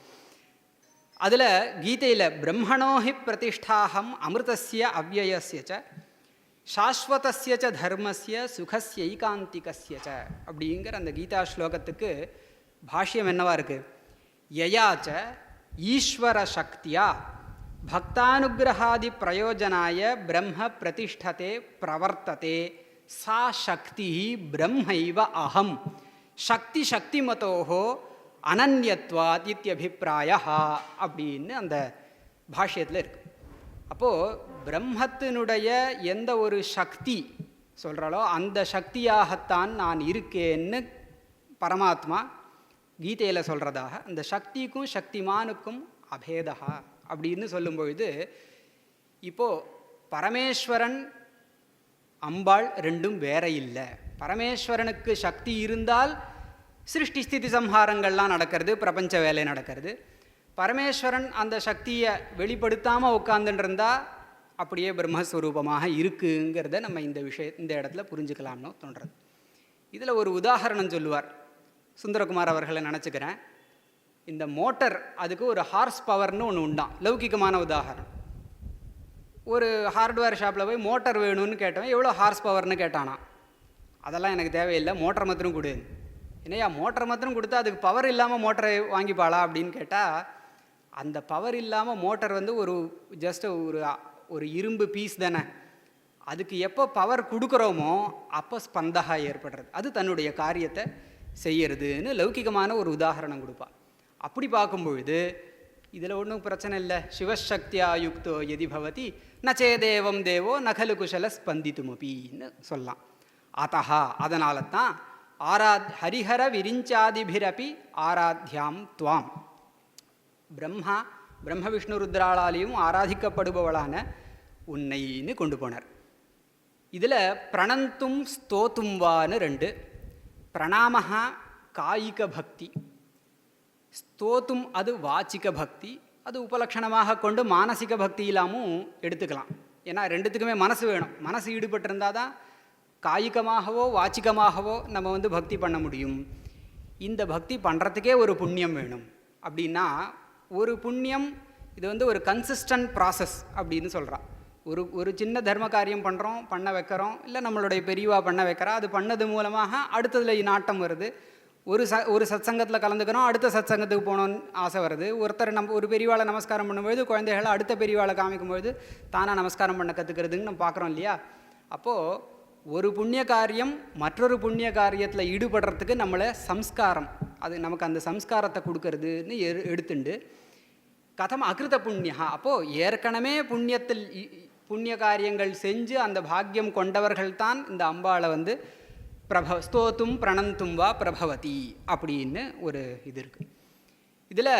அதில் கீதையில் பிரம்மணோஹி பிரதிஷ்டாஹம் அமிர்தஸ்ய அவ்யயஸ்ய ச சாஸ்வதஸ்ய ச தர்மஸ்ய சுகஸ்யைகாந்திகஸ்ய ச அப்படிங்கிற அந்த கீதா ஸ்லோகத்துக்கு பாஷ்யம் என்னவா இருக்குது? யயாச்ச ஈஸ்வர சக்தியா பக்தானுகிரகாதி பிரயோஜனாய பிரம்ம பிரதிஷ்டதே பிரவர்த்ததே சா சக்தி பிரம்மைவ அகம் சக்தி சக்திமதோஹோ அனன்யத்வாத் இத்யபிப்பிராய அப்படின்னு அந்த பாஷ்யத்தில் இருக்கு. அப்போது பிரம்மத்தினுடைய எந்த ஒரு சக்தி சொல்கிறாலோ அந்த சக்தியாகத்தான் நான் இருக்கேன்னு பரமாத்மா கீதையில் சொல்கிறதாக, அந்த சக்திக்கும் சக்திமானுக்கும் அபேதா அப்படின்னு சொல்லும்பொழுது, இப்போது பரமேஸ்வரன் அம்பாள் ரெண்டும் வேற இல்லை. பரமேஸ்வரனுக்கு சக்தி இருந்தால் சிருஷ்டி ஸ்திதி சம்ஹாரங்கள்லாம் நடக்கிறது, பிரபஞ்ச வேலை நடக்கிறது. பரமேஸ்வரன் அந்த சக்தியை வெளிப்படுத்தாமல் உட்காந்துருந்தா அப்படியே பிரம்மஸ்வரூபமாக இருக்குங்கிறத நம்ம இந்த இடத்துல புரிஞ்சுக்கலாம்னு தோன்றது. இதில் ஒரு உதாரணம் சொல்லுவார் சுந்தரகுமார் அவர்களை நினச்சிக்கிறேன். இந்த மோட்டர், அதுக்கு ஒரு ஹார்ஸ் பவர்னு ஒன்று உண்டான். லௌகிகமான உதாரணம். ஒரு ஹார்ட்வேர் ஷாப்பில் போய் மோட்டர் வேணும்னு கேட்டவன் எவ்வளோ ஹார்ஸ் பவர்னு கேட்டானா. அதெல்லாம் எனக்கு தேவையில்லை, மோட்டர் மாத்திரம் கொடு. என்னையா மோட்டர் மாத்திரம் கொடுத்தா அதுக்கு பவர் இல்லாமல் மோட்டரை வாங்கிப்பாளா அப்படின்னு கேட்டால், அந்த பவர் இல்லாமல் மோட்டர் வந்து ஒரு ஜஸ்ட் ஒரு இரும்பு பீஸ் தானே. அதுக்கு எப்போ பவர் கொடுக்குறோமோ அப்போ ஸ்பந்தகா ஏற்படுறது, அது தன்னுடைய காரியத்தை செய்யறதுன்னு லௌகிகமான ஒரு உதாரணம் கொடுப்பாள். அப்படி பார்க்கும்பொழுது இதில் ஒன்றும் பிரச்சனை இல்லை. சிவசக்தியா யுக்தோ எதி பவதி நச்சேதேவம் தேவோ நகலு குஷல ஸ்பந்தித்துமபின்னு சொல்லலாம். அத்தஹா, அதனால தான் ஹரிஹர விரிஞ்சாதிபிரபி ஆராத்யாம் துவாம், பிரம்ம விஷ்ணு ருத்ராளாலையும் ஆராதிக்கப்படுபவளான உன்னைன்னு கொண்டு போனார். இதில் பிரணந்தும் ஸ்தோத்தும்வான்னு ரெண்டு. பிரணாமஹா காயிக பக்தி, ஸ்தோத்தும் அது வாச்சிக பக்தி. அது உபலட்சணமாக கொண்டு மானசிக பக்தி இல்லாமல் எடுத்துக்கலாம். ஏன்னா ரெண்டுத்துக்குமே மனசு வேணும். மனசு ஈடுபட்டிருந்தால் தான் காயிகமாகவோ வாச்சிகமாகவோ நம்ம வந்து பக்தி பண்ண முடியும். இந்த பக்தி பண்ணுறதுக்கே ஒரு புண்ணியம் வேணும். அப்படின்னா ஒரு புண்ணியம், இது வந்து ஒரு கன்சிஸ்டன்ட் ப்ராசஸ் அப்படின்னு சொல்கிறான். ஒரு சின்ன தர்ம காரியம் பண்ணுறோம், பண்ண வைக்கிறோம், இல்லை நம்மளுடைய பெரியவா பண்ண வைக்கிறா, அது பண்ணது மூலமாக அடுத்ததில் நாட்டம் வருது. ஒரு சத்சங்கத்தில் கலந்துக்கிறோம், அடுத்த சத்சங்கத்துக்கு போகணுன்னு ஆசை வருது. ஒரு பெரியவாளை நமஸ்காரம் பண்ணும்பொழுது குழந்தைகளை அடுத்த பெரியவாளை காமிக்கும்பொழுது தானாக நமஸ்காரம் பண்ண கற்றுக்கிறதுன்னு நம்ம பார்க்குறோம் இல்லையா. அப்போது ஒரு புண்ணிய காரியம் மற்றொரு புண்ணிய காரியத்தில் ஈடுபடுறதுக்கு நம்மளை சம்ஸ்காரம், அது நமக்கு அந்த சம்ஸ்காரத்தை கொடுக்கறதுன்னு எடுத்துண்டு கதம் அகிருத புண்ணியா. அப்போது ஏற்கனவே புண்ணிய காரியங்கள் செஞ்சு அந்த பாக்கியம் கொண்டவர்கள் தான் இந்த அம்பாளை வந்து ஸ்தோத்தும் பிரணந்தும் வா பிரபவதி அப்படின்னு ஒரு இது இருக்குது. இதில்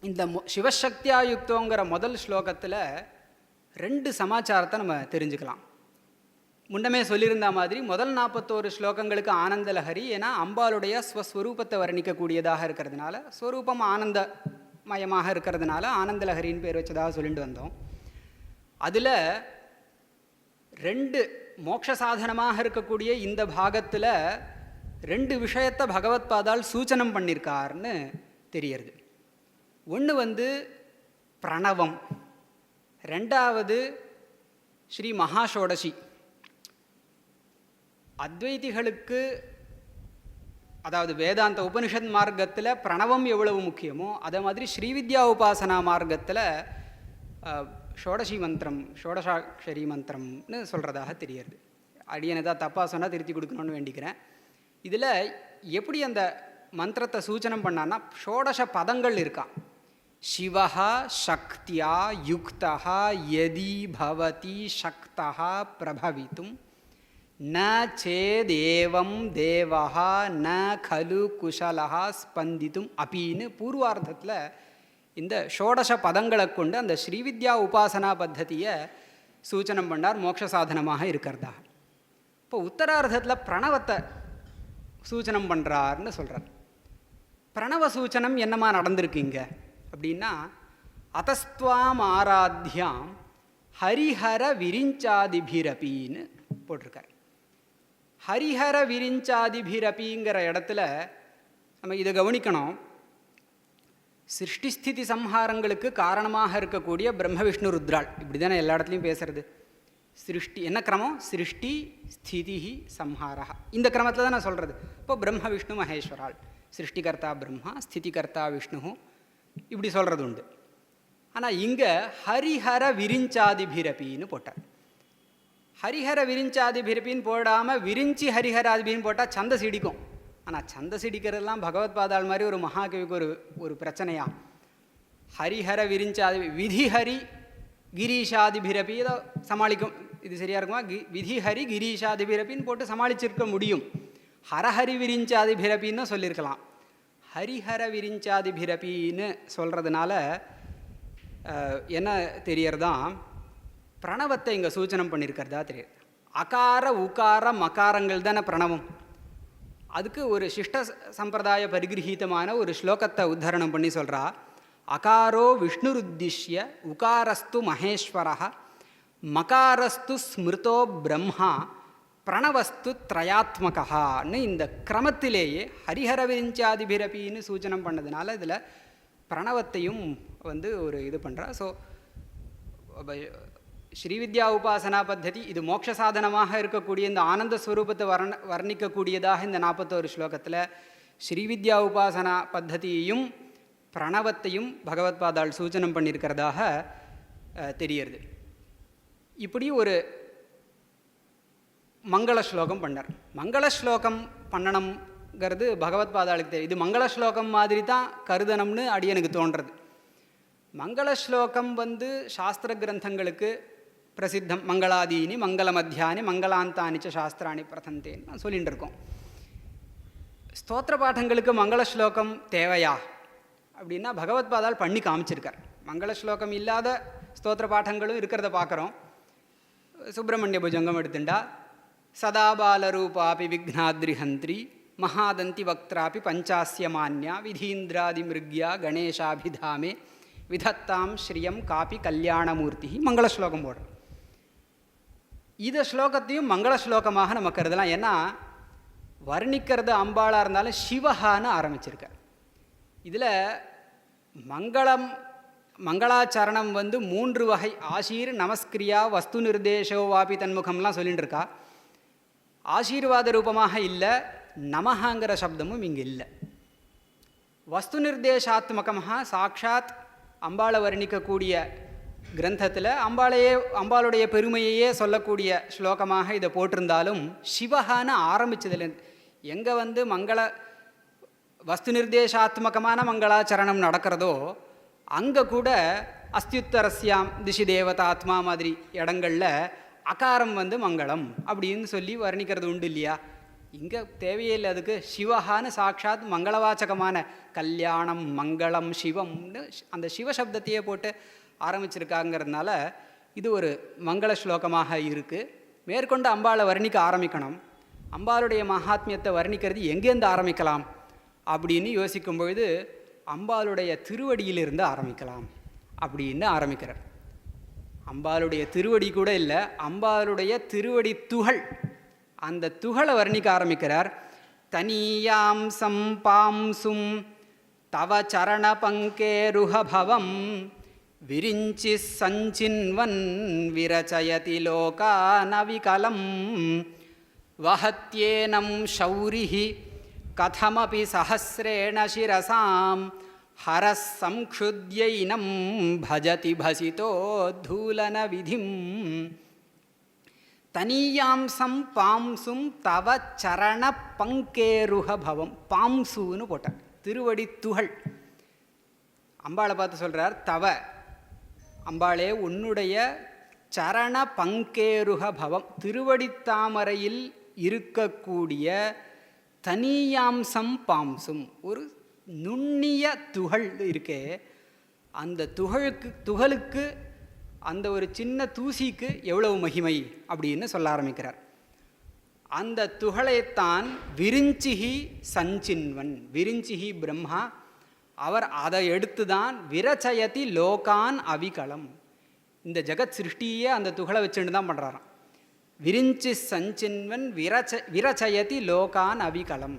இந்த சிவசக்தியா யுக்தோங்கிற முதல் ஸ்லோகத்தில் ரெண்டு சமாச்சாரத்தை நம்ம தெரிஞ்சுக்கலாம். முன்னமே சொல்லியிருந்த மாதிரி முதல் 41 ஸ்லோகங்களுக்கு ஆனந்த லஹரி, ஏன்னா அம்பாளுடைய ஸ்வஸ்வரூபத்தை வர்ணிக்கக்கூடியதாக இருக்கிறதுனால, ஸ்வரூபம் ஆனந்தமயமாக இருக்கிறதுனால ஆனந்த லஹரின்னு பேர் வச்சதாக சொல்லிட்டு வந்தோம். அதில் ரெண்டு மோட்ச சாதனமாக இருக்கக்கூடிய இந்த பாகத்தில் ரெண்டு விஷயத்தை பகவத்பாதால் சூச்சனம் பண்ணியிருக்காருன்னு தெரியறது. ஒன்று வந்து பிரணவம், ரெண்டாவது ஸ்ரீ மகாஷோடசி. அத்வைதிகளுக்கு, அதாவது வேதாந்த உபனிஷத் மார்க்கத்தில் பிரணவம் எவ்வளவு முக்கியமோ அதே மாதிரி ஸ்ரீவித்யா உபாசனா மார்க்கத்தில் ஷோடசி மந்திரம், ஷோடசாட்சரி மந்திரம்னு சொல்கிறதாக தெரியுது. அடியனை தான் தப்பாக சொன்னால் திருத்தி கொடுக்கணும்னு வேண்டிக்கிறேன். இதில் எப்படி அந்த மந்திரத்தை சூச்சனம் பண்ணான்னா, ஷோடச பதங்கள் இருக்கான். சிவஹா சக்தியா யுக்தா யதி பவதி சக்தா பிரபவித்தும் ந சேதேவம் தேவஹா ந கலு குஷலஹா ஸ்பந்தித்தும் அப்பின்னு பூர்வார்த்தத்தில் இந்த ஷோடச பதங்களை கொண்டு அந்த ஸ்ரீவித்யா உபாசனா பத்ததியை சூச்சனம் பண்ணார், மோட்ச சாதனமாக இருக்கிறதா. இப்போ உத்தரார்த்தத்தில் பிரணவத்தை சூச்சனம் பண்ணுறாருன்னு சொல்கிறார். பிரணவ சூச்சனம் என்னமா நடந்திருக்குங்க அப்படின்னா, அத்தஸ்துவாம் ஆராத்யாம் ஹரிஹர விரிஞ்சாதிபிரபின்னு போட்டிருக்கார். ஹரிஹர விரிஞ்சாதிபிரபிங்கிற இடத்துல நம்ம இதை கவனிக்கணும். சிருஷ்டிஸ்திதி சம்ஹாரங்களுக்கு காரணமாக இருக்கக்கூடிய பிரம்ம விஷ்ணு ருத்ராள், இப்படி தானே எல்லா இடத்துலையும் பேசுறது. சிருஷ்டி என்ன கிரமம்? சிருஷ்டி ஸ்திதி சம்ஹாரா, இந்த கிரமத்தில் தான் நான் சொல்கிறது. இப்போ பிரம்ம விஷ்ணு மகேஸ்வராள், சிருஷ்டிகர்த்தா பிரம்மா, ஸ்திதிகர்த்தா விஷ்ணு, இப்படி சொல்கிறது உண்டு. ஆனால் இங்கே ஹரிஹர விரிஞ்சாதிபிரபின்னு போட்டார். ஹரிஹர விரிஞ்சாதிபிரபின்னு போடாமல் விரிஞ்சி ஹரிஹராதிபின்னு போட்டால் சந்தஸ் இடிக்கும். ஆனால் சந்தஸ் இடிக்கிறதுலாம் பகவத் பாதாள் மாதிரி ஒரு மகாகவிக்கு ஒரு பிரச்சனையா? ஹரிஹர விரிஞ்சாதி விதிஹரி கிரீஷாதிபிரபி இதை சமாளிக்கும். இது சரியாக இருக்குமா? விதிஹரி கிரீஷாதிபிரபின்னு போட்டு சமாளிச்சிருக்க முடியும். ஹரஹரி விரிஞ்சாதிபிரபின்னு சொல்லியிருக்கலாம். ஹரிஹர விரிஞ்சாதிபிரபின்னு சொல்கிறதுனால என்ன தெரியறதான், பிரணவத்தை இங்கே சூச்சனம் பண்ணியிருக்கிறதா தெரியுது. அகார உகார மகாரங்கள் தானே பிரணவம். அதுக்கு ஒரு சிஷ்ட சம்பிரதாய பரிகிரகீதமான ஒரு ஸ்லோகத்தை உத்தரணம் பண்ணி சொல்கிறா. அகாரோ விஷ்ணுருத்திஷ்ய உகாரஸ்து மகேஸ்வரः மகாரஸ்து ஸ்மிருதோ பிரம்மா பிரணவஸ்து திரயாத்மகான்னு இந்த கிரமத்திலேயே ஹரிஹர விரிஞ்சாதிபிரபின்னு சூச்சனம் பண்ணதுனால இதில் பிரணவத்தையும் ஒரு இது பண்ணுறா. ஸோ ஸ்ரீவித்யா உபாசனா பத்ததி இது மோட்ச சாதனமாக இருக்கக்கூடிய இந்த ஆனந்த ஸ்வரூபத்தை வர்ணிக்கக்கூடியதாக இந்த 41 ஸ்லோகத்தில் ஸ்ரீவித்யா உபாசனா பத்ததியையும் பிரணவத்தையும் பகவத்பாதாள் சூச்சனம் பண்ணியிருக்கிறதாக தெரிகிறது. இப்படி ஒரு மங்கள ஸ்லோகம் பண்ணார். மங்கள ஸ்லோகம் பண்ணணுங்கிறது பகவத்பாதாளுக்கு தெரியும். இது மங்கள ஸ்லோகம் மாதிரி தான் கருதணும்னு அடியனுக்கு தோன்றது. மங்கள ஸ்லோகம் சாஸ்திர கிரந்தங்களுக்கு பிரசித்தம். மங்களாதீனி மங்கள மத்தியானி மங்களாந்தானிச்ச சாஸ்திராணி பிரதந்தேன்னு சொல்லிகிட்டு இருக்கோம். ஸ்தோத்திர பாடங்களுக்கு மங்கள ஸ்லோகம் தேவையா அப்படின்னா பகவத்பாதாள் பண்ணி காமிச்சிருக்கார். மங்கள ஸ்லோகம் இல்லாத ஸ்தோத்திர பாடங்களும் இருக்கிறத பார்க்குறோம். சுப்பிரமணிய புஜங்கம் எடுத்துட்டா சதாபாலரூபாபி விக்னாத்ரிஹந்திரி மகாதந்தி வக்திராபி பஞ்சாஸ்ய மான்யா விதீந்திராதி மிருக்யா கணேஷாபிதாமே விதத்தாம் ஸ்ரீயம் காப்பி கல்யாணமூர்த்தி மங்கள ஸ்லோகம் போடுறோம். இதை ஸ்லோகத்தையும் மங்கள ஸ்லோகமாக நம்ம கருதலாம். ஏன்னா வர்ணிக்கிறது அம்பாளாக இருந்தாலும் சிவஹான்னு ஆரம்பிச்சிருக்கார். இதில் மங்களாச்சரணம் 3 வகை. ஆசீர் நமஸ்கிரியா வஸ்து நிர்தேசோ வாபி தன்முகம்லாம் சொல்லிட்டு இருக்கா. ஆசீர்வாத ரூபமாக இல்லை, நமஹாங்கிற சப்தமும் இங்கே இல்லை. வஸ்து நிர்தேசாத்மகமாக சாட்சாத் அம்பாளை வர்ணிக்கக்கூடிய கிரந்தத்தில் அம்பாளுடைய பெருமையையே சொல்லக்கூடிய ஸ்லோகமாக இதை போட்டிருந்தாலும் சிவஹான்னு ஆரம்பித்ததில் எங்கே மங்கள வஸ்து நிர்தேசாத்மகமான மங்களாச்சரணம் நடக்கிறதோ அங்கே கூட அஸ்தியுத்தரஸ்யாம் திசி தேவதாத்மா மாதிரி இடங்களில் அகாரம் மங்களம் அப்படின்னு சொல்லி வர்ணிக்கிறது உண்டு இல்லையா? இங்கே தேவையே இல்லை. அதுக்கு சிவஹான்னு சாட்சாத் மங்களவாச்சகமான கல்யாணம் மங்களம் சிவம்னு அந்த சிவசப்தத்தையே போட்டு ஆரம்பிச்சிருக்காங்கிறதுனால இது ஒரு மங்கள ஸ்லோகமாக இருக்குது. மேற்கொண்டு அம்பாளை வர்ணிக்க ஆரம்பிக்கணும். அம்பாளுடைய மகாத்மியத்தை வர்ணிக்கிறது எங்கேருந்து ஆரம்பிக்கலாம் அப்படின்னு யோசிக்கும் பொழுது அம்பாளுடைய திருவடியிலிருந்து ஆரம்பிக்கலாம் அப்படின்னு ஆரம்பிக்கிறார். அம்பாளுடைய திருவடி கூட இல்லை, அம்பாளுடைய திருவடி துகள், அந்த துகளை வர்ணிக்க ஆரம்பிக்கிறார். தனியாம் சம்பாம்சும் தவ சரண பங்கேருஹபவம் விரிஞ்சி சஞ்சின்வன் விரச்சயதி லோகானவிகலம் வஹத்யேனம் ஷௌரிஹி கதமபி சஹஸ்ரேண சிரசாம் ஹரஸ் சம்க்ஷுத்யைனம் பஜதி பசிதோத்தூலன விதிம் தனியாம்சம் பாம்சும் தவ சரண பங்கேருஹ பவம். பாம்சுன்னு போட்டார், திருவடி துகள். அம்பாளை பார்த்து சொல்கிறார், தவ அம்பாளே உன்னுடைய சரண பங்கேருஹ பவம், திருவடித்தாமரையில் இருக்கக்கூடிய தனியாம்சம் பாம்சும், ஒரு நுண்ணிய துகள் இருக்கே, அந்த துகளுக்கு அந்த ஒரு சின்ன தூசிக்கு எவ்வளவு மகிமை அப்படின்னு சொல்ல ஆரம்பிக்கிறார். அந்த துகளைத்தான் விரிஞ்சிஹி சஞ்சின்வன், விரிஞ்சிஹி பிரம்மா, அவர் அதை எடுத்து தான் விரச்சயதி லோகான் அவிகலம், இந்த ஜெகத் சிருஷ்டியே அந்த துகளை வச்சுட்டு தான் பண்ணுறாராம். விரிஞ்சி சஞ்சின்வன் விரச்சயதி லோகான் அவிகலம்.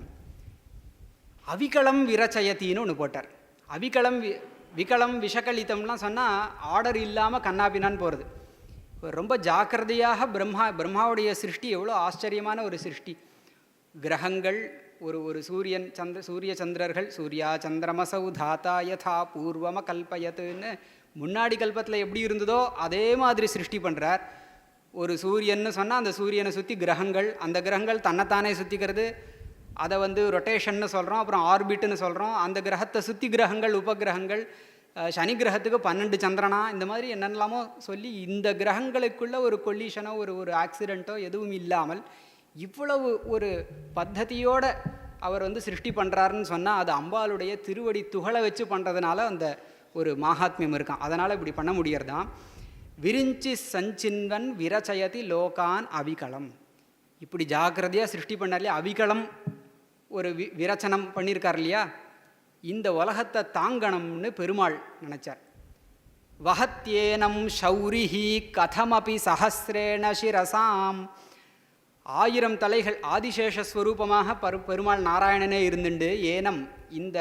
அவிகலம் விரச்சயத்தின்னு ஒன்று போட்டார். அவிகலம் விகலம் விஷகலிதம்லாம் சொன்னால் ஆர்டர் இல்லாமல் கண்ணாபின்னான்னு போகிறது. ரொம்ப ஜாக்கிரதையாக பிரம்மாவுடைய சிருஷ்டி எவ்வளோ ஆச்சரியமான ஒரு சிருஷ்டி. கிரகங்கள் ஒரு சூரிய சந்திரர்கள், சூர்யா சந்திரமசௌ தாத்தா யதா பூர்வம கல்பயத்துன்னு முன்னாடி கல்பத்தில் எப்படி இருந்ததோ அதே மாதிரி சிருஷ்டி பண்ணுறார். ஒரு சூரியன்னு சொன்னால் அந்த சூரியனை சுற்றி கிரகங்கள், அந்த கிரகங்கள் தன்னைத்தானே சுற்றிக்கிறது, அதை ரொட்டேஷன்னு சொல்கிறோம், அப்புறம் ஆர்பிட்டுன்னு சொல்கிறோம். அந்த கிரகத்தை சுற்றி கிரகங்கள், உபகிரகங்கள், சனி கிரகத்துக்கு 12 சந்திரனா, இந்த மாதிரி என்னென்னலாமோ சொல்லி இந்த கிரகங்களுக்குள்ள ஒரு கொல்லிஷனோ ஒரு ஆக்சிடெண்ட்டோ எதுவும் இல்லாமல் இவ்வளவு ஒரு பத்ததியோடு அவர் சிருஷ்டி பண்ணுறாருன்னு சொன்னால் அது அம்பாளுடைய திருவடி துகளை வச்சு பண்ணுறதுனால அந்த ஒரு மகாத்மியம் இருக்கான். அதனால் இப்படி பண்ண முடியறதான். விரிஞ்சி சஞ்சின்வன் விரச்சயதி லோகான் அவிகளம். இப்படி ஜாக்கிரதையாக சிருஷ்டி பண்ணார்லையா, அவிகளம் ஒரு விரச்சனம் பண்ணியிருக்கார் இல்லையா, இந்த உலகத்தை தாங்கணும்னு பெருமாள் நினச்சார். வஹத்யேனம் ஷௌரிஹி கதமபி சஹஸ்ரேண சிரசாம். 1000 தலைகள் ஆதிசேஷஸ்வரூபமாக பெருமாள் நாராயணனே இருந்துண்டு, ஏனம் இந்த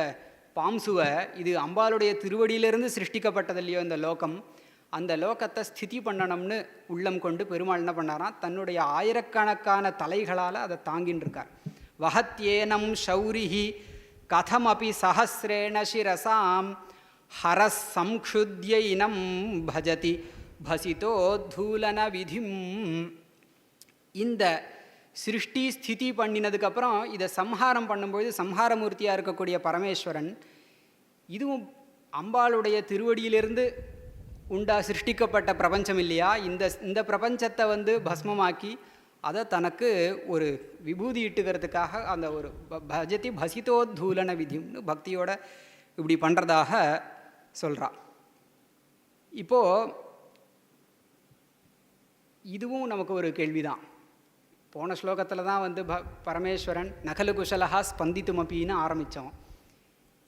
பாம்சுவை, இது அம்பாளுடைய திருவடியிலிருந்து சிருஷ்டிக்கப்பட்டது இல்லையோ இந்த லோகம், அந்த லோகத்தை ஸ்திதி பண்ணணும்னு உள்ளம் கொண்டு பெருமாள் என்ன பண்ணாராம், தன்னுடைய 1000கணக்கான தலைகளால் அதை தாங்கின்னு இருக்கார். வஹத்யேனம் ஷௌரிஹி கதமபி சஹஸ்ரேண சிரசாம் ஹரஸ் சம்க்ஷுத்யைனம் பஜதி பசிதோத்தூலன விதிம். இந்த சிருஷ்டி ஸ்திதி பண்ணினதுக்கப்புறம் இதை சம்ஹாரம் பண்ணும்பொழுது சம்ஹாரமூர்த்தியாக இருக்கக்கூடிய பரமேஸ்வரன், இதுவும் அம்பாளுடைய திருவடியிலிருந்து சிருஷ்டிக்கப்பட்ட பிரபஞ்சம் இல்லையா, இந்த பிரபஞ்சத்தை பஸ்மமாக்கி அதை தனக்கு ஒரு விபூதி இட்டுக்கிறதுக்காக அந்த ஒரு பஜதி பசிதோத்தூலன விதிம்னு பக்தியோட இப்படி பண்ணுறதாக சொல்கிறா. இப்போது இதுவும் நமக்கு ஒரு கேள்விதான். போன ஸ்லோகத்தில் தான் பரமேஸ்வரன் நகலு குஷலஹா ஸ்பந்தித்துமப்பின்னு ஆரம்பித்தோம்.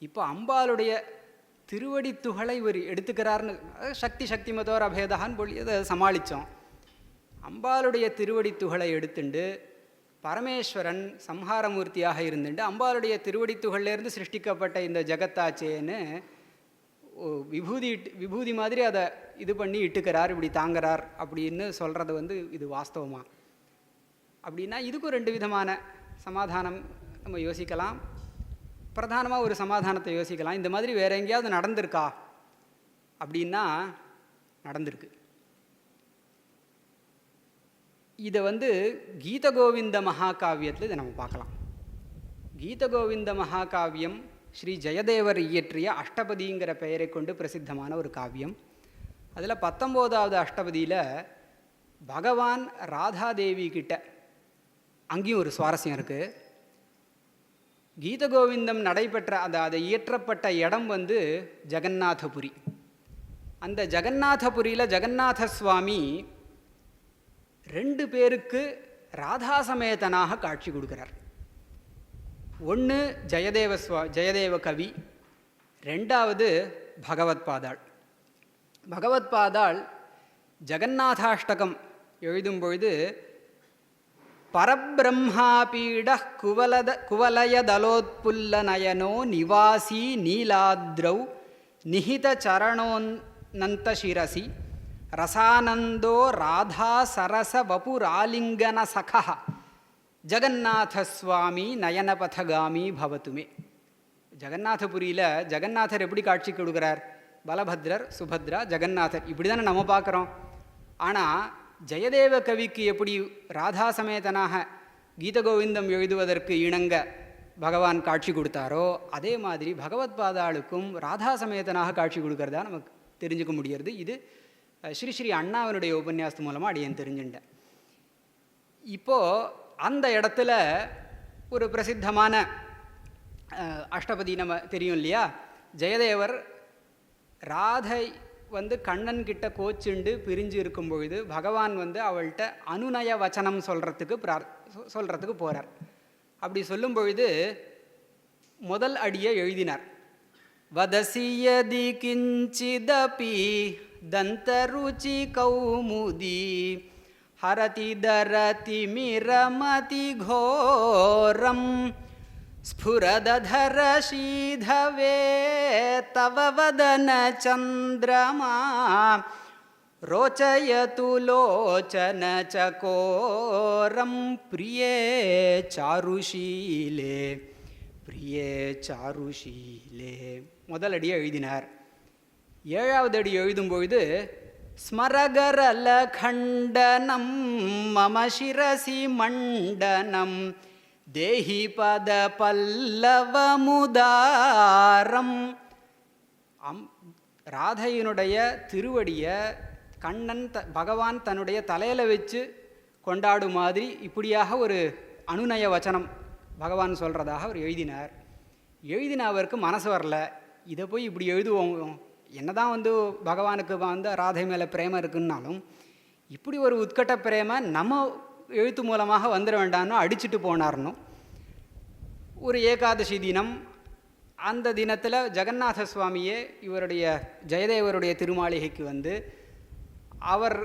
இப்போ அம்பாளுடைய திருவடி துகளை ஒரு எடுத்துக்கிறார்னு சக்திமதோர் அபேதான்னு சொல்லி அதை சமாளித்தோம். அம்பாளுடைய திருவடி துகளை எடுத்துண்டு பரமேஸ்வரன் சம்ஹாரமூர்த்தியாக இருந்துட்டு அம்பாளுடைய திருவடி துகள்லேருந்து சிருஷ்டிக்கப்பட்ட இந்த ஜெகத்தாச்சேன்னு விபூதி மாதிரி அதை இது பண்ணி இட்டுக்கிறார், இப்படி தாங்கிறார் அப்படின்னு சொல்கிறது இது வாஸ்தவமா அப்படின்னா, இதுக்கும் 2 விதமான சமாதானம் நம்ம யோசிக்கலாம். பிரதானமாக ஒரு சமாதானத்தை யோசிக்கலாம். இந்த மாதிரி வேறு எங்கேயாவது நடந்திருக்கா அப்படின்னா நடந்திருக்கு. இதை கீதகோவிந்த மகாகாவியத்தில் இதை நம்ம பார்க்கலாம். கீதகோவிந்த மகாகாவியம் ஸ்ரீ ஜெயதேவர் இயற்றிய அஷ்டபதிங்கிற பெயரை கொண்டு பிரசித்தமான ஒரு காவியம். அதில் 19வது அஷ்டபதியில் பகவான் ராதாதேவி கிட்ட அங்கேயும் ஒரு சுவாரஸ்யம் இருக்குது. கீதகோவிந்தம் நடைபெற்ற அதை இயற்றப்பட்ட இடம் ஜெகநாதபுரி. அந்த ஜெகநாதபுரியில் ஜெகநாத சுவாமி 2 பேருக்கு ராதாசமேதனாக காட்சி கொடுக்கிறார். ஒன்று ஜெயதேவ கவி, 2வது பகவத்பாதாள். பகவத்பாதாள் ஜெகநாதாஷ்டகம் எழுதும் பொழுது பரபிரம்மாபீட குவலயதலோத்புல்ல நயனோ நிவாசி நீலாத்ரௌ நிஹித சரணோன்னந்த சிரசி ரசானந்தோ ராதா சரச வபுராலிங்கன சகா ஜெகநாதஸ்வாமி நயனபதகாமி பவத்துமே. ஜெகநாதபுரியில் ஜெகநாதர் எப்படி காட்சி கொடுக்குறார்? பலபத்ரர், சுபத்ரா, ஜெகநாதர், இப்படி தானே நம்ம பார்க்குறோம். ஆனால் ஜெயதேவ கவிக்கு எப்படி ராதா சமேதனாக கீதகோவிந்தம் எழுதுவதற்கு இணங்க பகவான் காட்சி கொடுத்தாரோ, அதே மாதிரி பகவத்பாதாளுக்கும் ராதா சமேதனாக காட்சி கொடுக்கறதா நமக்கு தெரிஞ்சுக்க முடியறது. இது ஸ்ரீ அண்ணாவினுடைய உபன்யாசத்து மூலமாக அடியேன் தெரிஞ்சுட்டேன். இப்போது அந்த இடத்துல ஒரு பிரசித்தமான அஷ்டபதி நம்ம தெரியும் இல்லையா, ஜெயதேவர் ராதை கண்ணன் கிட்ட கோச்சுண்டு பிரிஞ்சு இருக்கும் பொழுது பகவான் அவள்கிட்ட அனுநய வச்சனம் சொல்கிறதுக்கு போகிறார். அப்படி சொல்லும் பொழுது முதல் அடியை எழுதினார். வதசியதி கிஞ்சிதபி தந்தருச்சி கௌமுதி ஹரதி தரதி மிரமதி கோரம் ஸ்புரதர சீதவே தவ வதன சந்திரமா ரோச்சயது லோச்சன சகோரம் பிரியே சாருஷீலே பிரியே சாருஷீலே. முதலடியை எழுதினார். ஏழாவது அடி எழுதும்பொழுது ஸ்மரகரல கண்டனம் மம சிரசி மண்டனம் தேஹி பத பல்லவமுதாரம். ராதையினுடைய திருவடியை கண்ணன் பகவான் தன்னுடைய தலையில் வச்சு கொண்டாடும் மாதிரி இப்படியாக ஒரு அனுநய வச்சனம் பகவான் சொல்கிறதாக அவர் எழுதினார். எழுதின அவருக்கு மனசு வரல, இதை போய் இப்படி எழுதுவோம், என்னதான் பகவானுக்கு ராதை மேலே பிரேமம் இருக்குன்னாலும் இப்படி ஒரு உத்கட்ட பிரேம நம்ம எழுத்து மூலமாக வந்துட வேண்டாம்னு அடிச்சுட்டு போனார்னு. ஒரு ஏகாதசி தினம், அந்த தினத்தில் ஜெகநாத சுவாமியே இவருடைய ஜெயதேவருடைய திருமாளிகைக்கு அவர்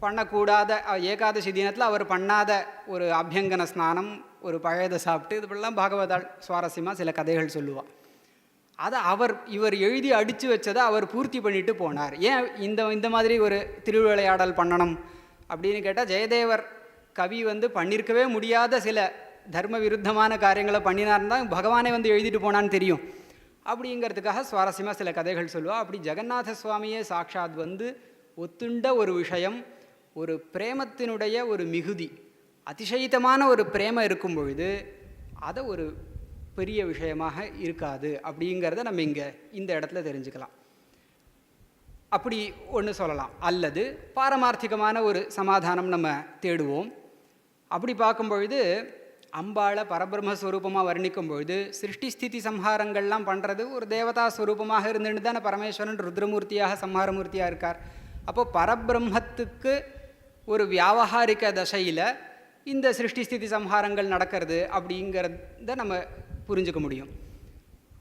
பண்ணக்கூடாத ஏகாதசி தினத்தில் அவர் பண்ணாத ஒரு அபியங்கன ஸ்நானம், ஒரு பழையதை சாப்பிட்டு இதுபெல்லாம் பாகவதால் சுவாரஸ்யமாக சில கதைகள் சொல்லுவாள். அதை இவர் எழுதி அடித்து வச்சதை அவர் பூர்த்தி பண்ணிட்டு போனார். ஏன் இந்த மாதிரி ஒரு திருவிளையாடல் பண்ணணும் அப்படின்னு கேட்டால், ஜெயதேவர் கவி பண்ணியிருக்கவே முடியாத சில தர்ம விருத்தமான காரியங்களை பண்ணினார்னு தான் பகவானே எழுதிட்டு போனான்னு தெரியும். அப்படிங்கிறதுக்காக சுவாரஸ்யமாக சில கதைகள் சொல்லுவாள். அப்படி ஜெகநாத சுவாமியே சாட்சாத் ஒத்துண்ட ஒரு விஷயம், ஒரு பிரேமத்தினுடைய ஒரு மிகுதி, அதிசயித்தமான ஒரு பிரேமம் இருக்கும் பொழுது அதை ஒரு பெரிய விஷயமாக இருக்காது அப்படிங்கிறத நம்ம இங்கே இந்த இடத்துல தெரிஞ்சுக்கலாம். அப்படி ஒன்று சொல்லலாம். அல்லது பாரமார்த்திகமான ஒரு சமாதானம் நம்ம தேடுவோம். அப்படி பார்க்கும்பொழுது அம்பாளை பரபிரம்மஸ்வரூபமாக வர்ணிக்கும் பொழுது சிருஷ்டி ஸ்திதி சம்ஹாரங்கள்லாம் பண்ணுறது ஒரு தேவதா ஸ்வரூபமாக இருந்துட்டு தானே பரமேஸ்வரன் ருத்ரமூர்த்தியாக சம்ஹாரமூர்த்தியாக இருக்கார். அப்போது பரபிரம்மத்துக்கு ஒரு வியாவகாரிக தசையில் இந்த சிருஷ்டி ஸ்திதி சம்ஹாரங்கள் நடக்கிறது அப்படிங்கிறத நம்ம புரிஞ்சுக்க முடியும்.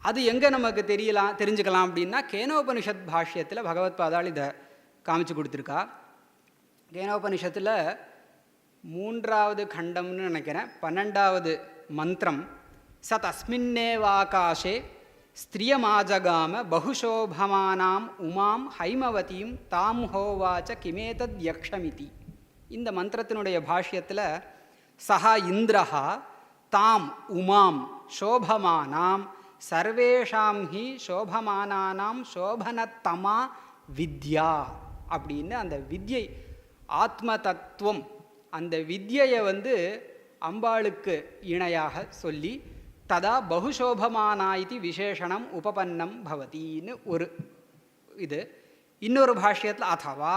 அது எங்கே நமக்கு தெரிஞ்சுக்கலாம் அப்படின்னா, கேனோபனிஷத் பாஷ்யத்தில் பகவத் பாதாள் இதை காமிச்சு கொடுத்துருக்கா. கேனோபனிஷத்தில் 3வது கண்டம்னு நினைக்கிறேன், 12வது மந்திரம், ச தஸ்மின்னேவாகாஷே ஸ்திரியமாஜகாம பகுஷோபமானாம் உமாம் ஹைமவதீம் தாம் ஹோவாச்ச கிமேதத் யக்ஷமிதி. இந்த மந்திரத்தினுடைய பாஷ்யத்தில் சஹா இந்திரஹா தாம் உமாம் சோபமானாம் சர்வேஷாம் ஹி சோபமானானாம் சோபனத்தமா வித்யா அப்படின்னு அந்த வித்யை, ஆத்ம தத்துவம், அந்த வித்யையை அம்பாளுக்கு இணையாக சொல்லி ததா பகுஷோபமானாயிதி விசேஷணம் உபபன்னம் பவதின்னு ஒரு இது. இன்னொரு பாஷ்யத்தில் அதவா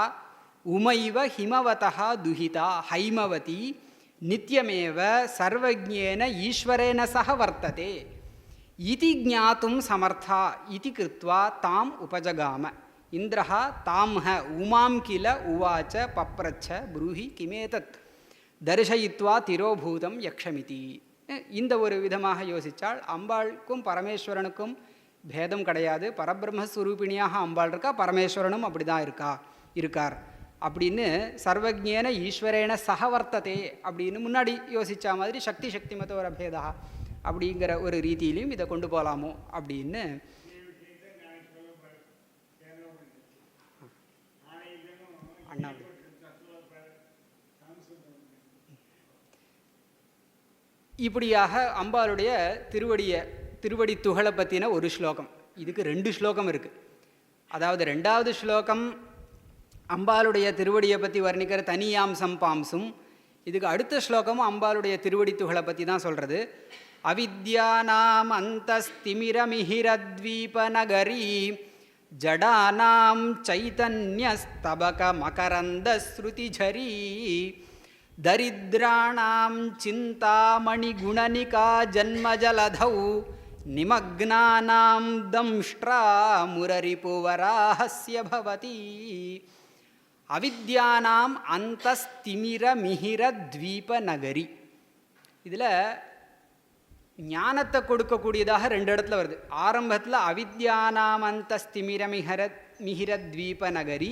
உமைவ ஹிமவதா துஹிதா ஹைமவதி நித்யமேவ சர்வஜ்ஞேன ஈஸ்வரேன சக வர்த்ததே இதி ஞாத்தும் சமர்த்தா இதி கிருத்வா தாம் உபஜகாம இந்திரஹா தாம்ஹ உமாம் கில உவாச்ச பப்ரச்ச ப்ரூஹி கிமேதத் தரிசயித்வா திரோபூதம் யக்ஷமிதி. இந்த ஒரு விதமாக யோசித்தால் அம்பாளுக்கும் பரமேஸ்வரனுக்கும் பேதம் கிடையாது. பரபிரம்மஸ்வரூபிணியாக அம்பாள் இருக்கா, பரமேஸ்வரனும் அப்படி தான் இருக்கார் அப்படின்னு சர்வஜ்ஞேன ஈஸ்வரேன சகவர்த்ததே அப்படின்னு முன்னாடி யோசித்த மாதிரி சக்தி சக்திமத்தோர பேதா அப்படிங்கிற ஒரு ரீதியிலையும் இதை கொண்டு போகலாமோ அப்படின்னு அண்ணா. இப்படியாக அம்பாளுடைய திருவடி துகளை பற்றின ஒரு ஸ்லோகம். இதுக்கு 2 ஸ்லோகம் இருக்குது. அதாவது 2வது ஸ்லோகம் அம்பாளுடைய திருவடியை பற்றி வர்ணிக்கிற தனியாம்சம் பாம்சும், இதுக்கு அடுத்த ஸ்லோகமும் அம்பாளுடைய திருவடி துகளை பற்றி தான் சொல்கிறது. அவித்யானாம் அந்தஸ்திமிரமிஹிரத்வீப நகரி ஜடானாம் சைதன்யஸ்தபக மகரந்த ஸ்ருதிஜரி தரித்ராணாம் சிந்தாமணி குணனிகா ஜன்மஜலதௌ நிமக்னானாம் தம்ஷ்ட்ரா முரரிபுவராஹஸ்ய பவதி. அவித்யானாம் அந்தஸ்திமிர மிஹிர த்வீப நகரி. இதில் ஞானத்தை கொடுக்கக்கூடியதாக 2 இடத்துல வருது. ஆரம்பத்தில் அவித்யானாம் அந்தஸ்திமிர மிஹிர த்வீப நகரி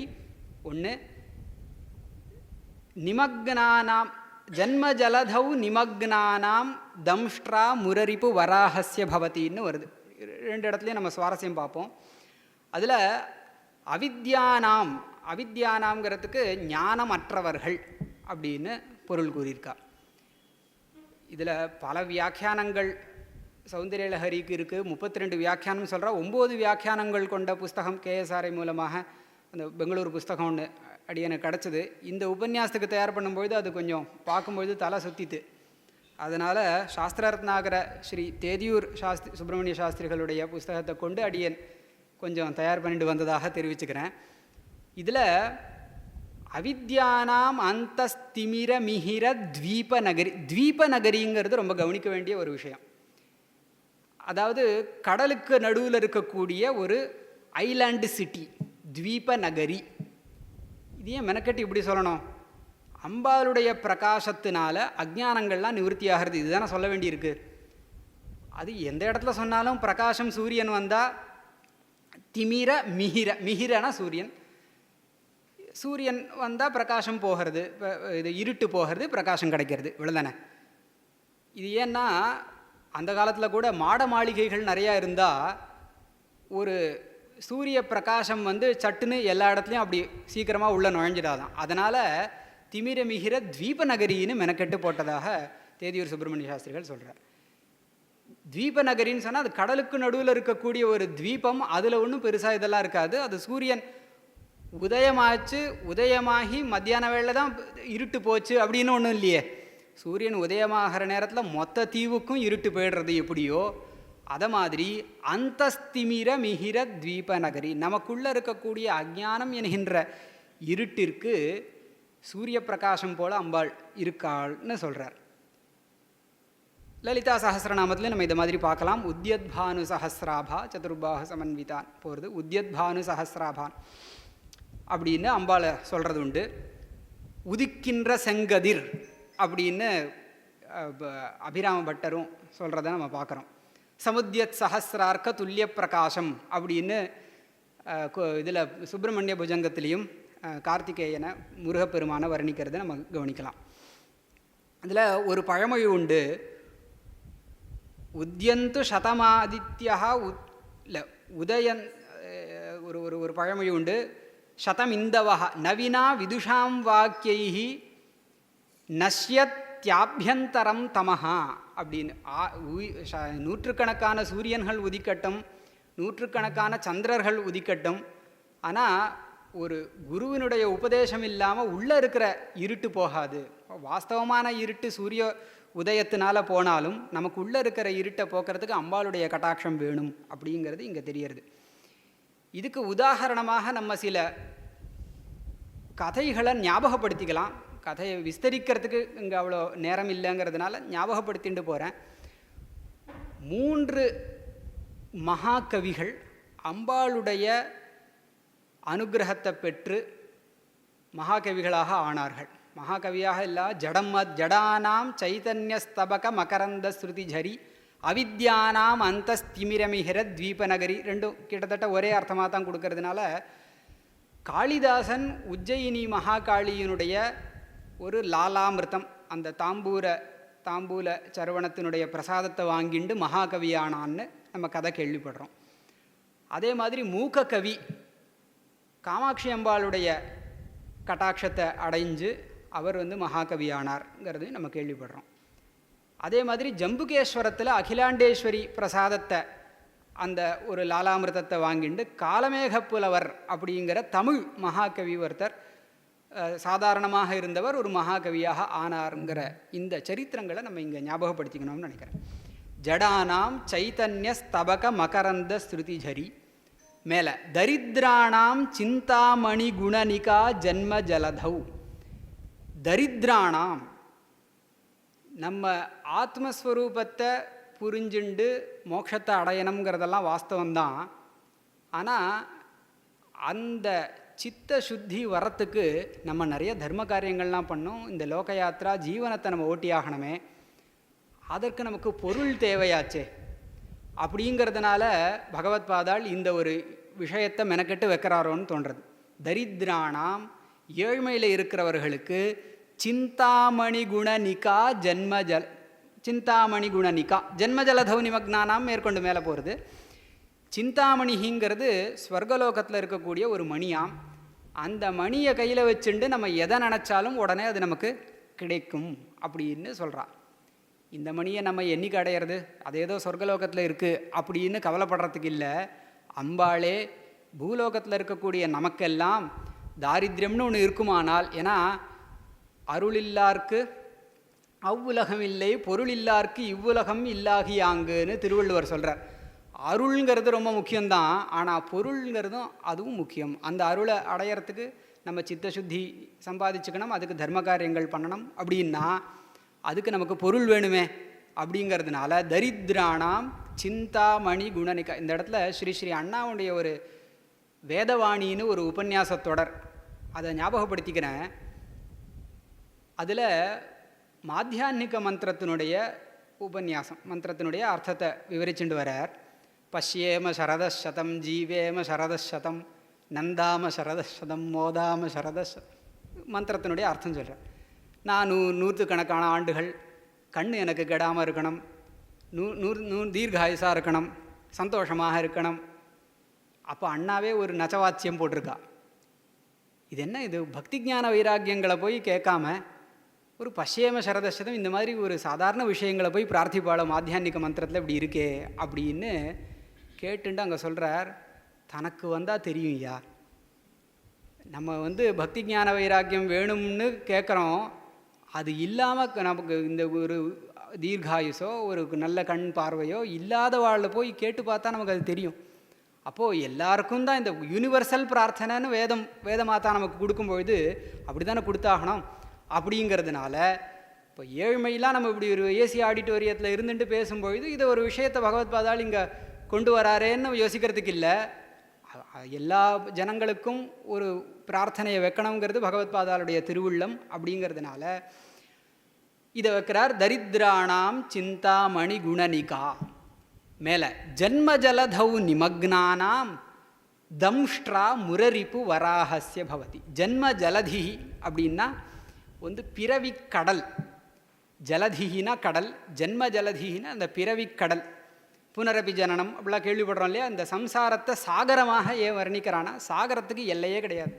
ஒன்று, நிமக்னானாம் ஜன்ம ஜலதௌ நிமக்னானாம் தம்ஷ்ட்ரா முரரிப்பு வராஹஸ்ய பவதின்னு வருது. 2 இடத்துலையும் நம்ம சுவாரஸ்யம் பார்ப்போம். அதில் அவித்யானாம்ங்கிறதுக்கு ஞானமற்றவர்கள் அப்படின்னு பொருள் கூறியிருக்கா. இதில் பல வியாக்கியானங்கள் சௌந்தர்யலஹரிக்கு இருக்குது, 32 வியாக்கியானம் சொல்கிறா. 9 வியாக்கியானங்கள் கொண்ட புஸ்தகம் கேஎஸ்ஆர்ஐ மூலமாக அந்த பெங்களூர் புஸ்தகம் ஒன்று எனக்கு கிடச்சிது. இந்த உபன்யாசத்துக்கு தயார் பண்ணும்பொழுது அது கொஞ்சம் பார்க்கும்பொழுது தலை சுற்றித்து. அதனால் சாஸ்திரரத்னாகர ஸ்ரீ தேதியூர் சுப்பிரமணிய சாஸ்திரிகளுடைய புஸ்தகத்தை கொண்டு அடியன் கொஞ்சம் தயார் பண்ணிட்டு வந்ததாக தெரிவிச்சுக்கிறேன். இதில் அவித்யானாம் அந்தஸ்திமிர மிஹிர த்வீபநகரி, த்வீபநகரிங்கிறது ரொம்ப கவனிக்க வேண்டிய ஒரு விஷயம். அதாவது கடலுக்கு நடுவில் இருக்கக்கூடிய ஒரு ஐலாண்டு சிட்டி, த்வீபநகரி. இது ஏன் மெனக்கட்டு இப்படி சொல்லணும்? அம்பாளுடைய பிரகாசத்தினால அஜ்ஞானங்கள்லாம் நிவர்த்தி ஆகிறது, இதுதானே சொல்ல வேண்டியிருக்கு. அது எந்த இடத்துல சொன்னாலும் பிரகாசம் சூரியன் வந்தால் திமிர மிஹிர, மிஹிரனா சூரியன், சூரியன் வந்தால் பிரகாசம் போகிறது, இது இருட்டு போகிறது, பிரகாசம் கிடைக்கிறது, இவ்வளோதானே. இது ஏன்னா அந்த காலத்தில் கூட மாட மாளிகைகள் நிறையா இருந்தால் ஒரு சூரிய பிரகாசம் சட்டுன்னு எல்லா இடத்துலையும் அப்படி சீக்கிரமாக உள்ளே நுழைஞ்சிடாதான். அதனால் திமிர மிகிர த்வீபநகரின்னு மெனக்கெட்டு போட்டதாக தேதியூர் சுப்பிரமணிய சாஸ்திரிகள் சொல்கிறார். த்வீபநகரின்னு சொன்னால் அது கடலுக்கு நடுவில் இருக்கக்கூடிய ஒரு த்வீபம். அதில் ஒன்றும் பெருசாக இதெல்லாம் இருக்காது. அது சூரியன் உதயமாச்சு, உதயமாகி மத்தியான வேளையில் தான் இருட்டு போச்சு அப்படின்னு ஒன்றும் இல்லையே. சூரியன் உதயமாகிற நேரத்தில் மொத்த தீவுக்கும் இருட்டு போயிடுறது எப்படியோ அதை மாதிரி அந்தஸ்திமிர மிகிர த்வீபநகரி, நமக்குள்ளே இருக்கக்கூடிய அஜ்ஞானம் என்கின்ற இருட்டிற்கு சூரிய பிரகாசம் போல அம்பாள் இருக்காள்னு சொல்கிறார். லலிதா சஹஸ்ரநாமத்தில் நம்ம இதை மாதிரி பார்க்கலாம். உத்யத்பானு சஹஸ்ராபா சதுர்பாக சமன்விதான் போகிறது. உத்யத்பானு சஹஸ்ராபான் அப்படின்னு அம்பாளை சொல்கிறது உண்டு. உதிக்கின்ற செங்கதிர் அப்படின்னு அபிராம பட்டரும் சொல்கிறத நம்ம பார்க்குறோம். சமுத்தியத் சஹஸ்ரார்க்க துல்லிய பிரகாசம் அப்படின்னு இதில் சுப்பிரமணிய புஜங்கத்திலையும் கார்த்திகேயனை முருகப்பெருமான வர்ணிக்கிறத நம்ம கவனிக்கலாம். அதில் ஒரு பழமொழி உண்டு. உத்யந்து சதமாதித்யா இல்லை உதயன் ஒரு ஒரு ஒரு பழமொழி உண்டு. சதம் இந்தவஹ நவினா விதுஷாம் வாக்கியைஹி நஷ்யத்யாபியந்தரம் தமஹா அப்படின்னு. நூற்றுக்கணக்கான சூரியன்கள் உதிக்கட்டும், நூற்றுக்கணக்கான சந்திரர்கள் உதிக்கட்டும், ஆனால் ஒரு குருவினுடைய உபதேசம் இல்லாமல் உள்ளே இருக்கிற இருட்டு போகாது. வாஸ்தவமான இருட்டு சூரிய உதயத்தினால போனாலும் நமக்கு உள்ளே இருக்கிற இருட்டை போக்குறதுக்கு அம்பாளுடைய கட்டாட்சம் வேணும் அப்படிங்கிறது இங்கே தெரியறது. இதுக்கு உதாரணமாக நம்ம சில கதைகளை ஞாபகப்படுத்திக்கலாம். கதையை விஸ்தரிக்கிறதுக்கு இங்கே அவ்வளோ நேரம் இல்லைங்கிறதுனால ஞாபகப்படுத்திட்டு போகிறேன். 3 மகாகவிகள் அம்பாளுடைய அனுகிரகத்தை பெற்று மகாகவிகளாக ஆனார்கள். மகாகவியாக இல்லை, ஜடானாம் சைதன்ய ஸ்தபக மகரந்த ஸ்ருதி ஜரி அவித்யானாம் அந்தஸ்திமிரமிகிர த்வீபநகரி, ரெண்டும் கிட்டத்தட்ட ஒரே அர்த்தமாக தான் கொடுக்கறதுனால காளிதாசன் உஜ்ஜயினி மகாகாளியினுடைய ஒரு லாலாமிருத்தம், அந்த தாம்பூல சரவணத்தினுடைய பிரசாதத்தை வாங்கிண்டு மகாகவியானான்னு நம்ம கதை கேள்விப்படுறோம். அதே மாதிரி மூக்க கவி காமாட்சி அம்பாளுடைய கட்டாட்சத்தை அடைஞ்சு அவர் மகாகவியானார்ங்கிறது நம்ம கேள்விப்படுறோம். அதே மாதிரி ஜம்புகேஸ்வரத்தில் அகிலாண்டேஸ்வரி பிரசாதத்தை அந்த ஒரு லாலாமிருதத்தை வாங்கிண்டு காலமேக புலவர் அப்படிங்கிற தமிழ் மகாகவி ஒருத்தர் சாதாரணமாக இருந்தவர் ஒரு மகாகவியாக ஆனாருங்கிற இந்த சரித்திரங்களை நம்ம இங்கே ஞாபகப்படுத்திக்கணும்னு நினைக்கிறேன். ஜடானாம் சைத்தன்ய ஸ்தபக மகரந்த ஸ்ருதி ஜரி மேலே தரித்ராணாம் சிந்தாமணி குணனிகா ஜன்ம ஜலதௌ. தரித்ராணாம் நம்ம ஆத்மஸ்வரூபத்தை புரிஞ்சுண்டு மோட்சத்தை அடையணுங்கிறதெல்லாம் வாஸ்தவம்தான். ஆனால் அந்த சித்த சுத்தி வரத்துக்கு நம்ம நிறைய தர்ம காரியங்கள்லாம் பண்ணோம். இந்த லோக யாத்ரா ஜீவனத்தை நம்ம ஓட்டியாகணுமே, அதற்கு நமக்கு பொருள் தேவையாச்சே. அப்படிங்கிறதுனால பகவத் பாதாள் இந்த ஒரு விஷயத்தை மெனக்கெட்டு வைக்கிறாரோன்னு தோன்றது. தரித்ராணாம் ஏழ்மையில் இருக்கிறவர்களுக்கு சிந்தாமணி குணநிகா சிந்தாமணி குணநிகா ஜென்மஜலதௌ நிமக்னானாம் மேற்கொண்டு மேலே போகிறது. சிந்தாமணிங்கிறது ஸ்வர்கலோகத்தில் இருக்கக்கூடிய ஒரு மணியாம். அந்த மணியை கையில் வச்சுண்டு நம்ம எதை நினச்சாலும் உடனே அது நமக்கு கிடைக்கும் அப்படின்னு சொல்கிறா. இந்த மணியை நம்ம என்னைக்கு அடையிறது, அது ஏதோ சொர்க்கலோகத்தில் இருக்குது அப்படின்னு கவலைப்படுறதுக்கு இல்லை. அம்பாளே பூலோகத்தில் இருக்கக்கூடிய நமக்கெல்லாம் தாரித்யம்னு ஒன்று இருக்குமானால், ஏன்னா அருள் இல்லார்க்கு அவ்வுலகம் இல்லை, பொருள் இல்லார்க்கு இவ்வுலகம் இல்லாகியாங்குன்னு திருவள்ளுவர் சொல்கிறார். அருள்ங்கிறது ரொம்ப முக்கியம்தான், ஆனால் பொருள்ங்கிறதும் அதுவும் முக்கியம். அந்த அருளை அடையிறதுக்கு நம்ம சித்தசுத்தி சம்பாதிச்சுக்கணும், அதுக்கு தர்ம காரியங்கள் பண்ணணும். அப்படின்னா அதுக்கு நமக்கு பொருள் வேணுமே. அப்படிங்கிறதுனால தரித்ராணாம் சிந்தாமணி குணனிகா, இந்த இடத்துல ஸ்ரீ ஸ்ரீ அண்ணாவுடைய ஒரு வேதவாணின்னு ஒரு உபன்யாச தொடர், அதை ஞாபகப்படுத்திக்கிறேன். அதில் மாத்தியான்மிக மந்திரத்தினுடைய உபன்யாசம், மந்திரத்தினுடைய அர்த்தத்தை விவரிச்சுட்டு வரார். பஷ்யேம சரதசதம் ஜீவேம சரதசதம் நந்தாம சரதசதம் மோதாம மந்திரத்தினுடைய அர்த்தம் சொல்கிறார். நான் நூற்றுக்கணக்கான ஆண்டுகள் கண் எனக்கு கெடாமல் இருக்கணும், தீர்காயுசாக இருக்கணும், சந்தோஷமாக இருக்கணும். அப்போ அண்ணாவே ஒரு நச்சவாத்தியம் போட்டிருக்கா. இது என்ன, இது பக்தி ஞான வைராக்கியங்களை போய் கேட்காம ஒரு பஷ்யேம சரதசதம் இந்த மாதிரி ஒரு சாதாரண விஷயங்களை போய் பிரார்த்திப்பாளோ மாத்தியான்மிக மந்திரத்தில் இப்படி இருக்கே அப்படின்னு கேட்டுட்டு அங்கே சொல்கிறார். தனக்கு வந்தால் தெரியும் ஐயா, நம்ம பக்தி ஞான வைராக்கியம் வேணும்னு கேட்குறோம், அது இல்லாமல் நமக்கு இந்த ஒரு தீர்காயுசோ ஒரு நல்ல கண் பார்வையோ இல்லாத வாழ்ல போய் கேட்டு பார்த்தா நமக்கு அது தெரியும். அப்போது எல்லாருக்கும் தான் இந்த யூனிவர்சல் பிரார்த்தனைன்னு வேதமாதா நமக்கு கொடுக்கும்பொழுது அப்படி தானே கொடுத்தாகணும். அப்படிங்கிறதுனால இப்போ ஏழ்மையெல்லாம் நம்ம இப்படி ஒரு ஏசி ஆடிட்டோரியத்தில் இருந்துட்டு பேசும்பொழுது இதை ஒரு விஷயத்தை பகவத் பாதால் இங்கே கொண்டு வராரேன்னு யோசிக்கிறதுக்கு இல்லை. எல்லா ஜனங்களுக்கும் ஒரு பிரார்த்தனையை வைக்கணுங்கிறது பகவத் பாதாளுடைய திருவுள்ளம். அப்படிங்கிறதுனால இதை வைக்கிறார். தரித்ராணாம் சிந்தாமணி குணனிகா. மேலே ஜன்மஜலதௌ நிமக்னானாம் தம்ஷ்ட்ரா முரரிப்பு வராஹஸ்ய பவதி. ஜன்ம ஜலதி அப்படின்னா பிறவி கடல், ஜலதினா கடல், ஜென்ம ஜலதினா அந்த பிறவி கடல், புனரபி ஜனனம் அப்படிலாம் கேள்விப்படுறோம் இல்லையா. இந்த சம்சாரத்தை சாகரமாக ஏன் வர்ணிக்கிறான்னா, சாகரத்துக்கு எல்லையே கிடையாது.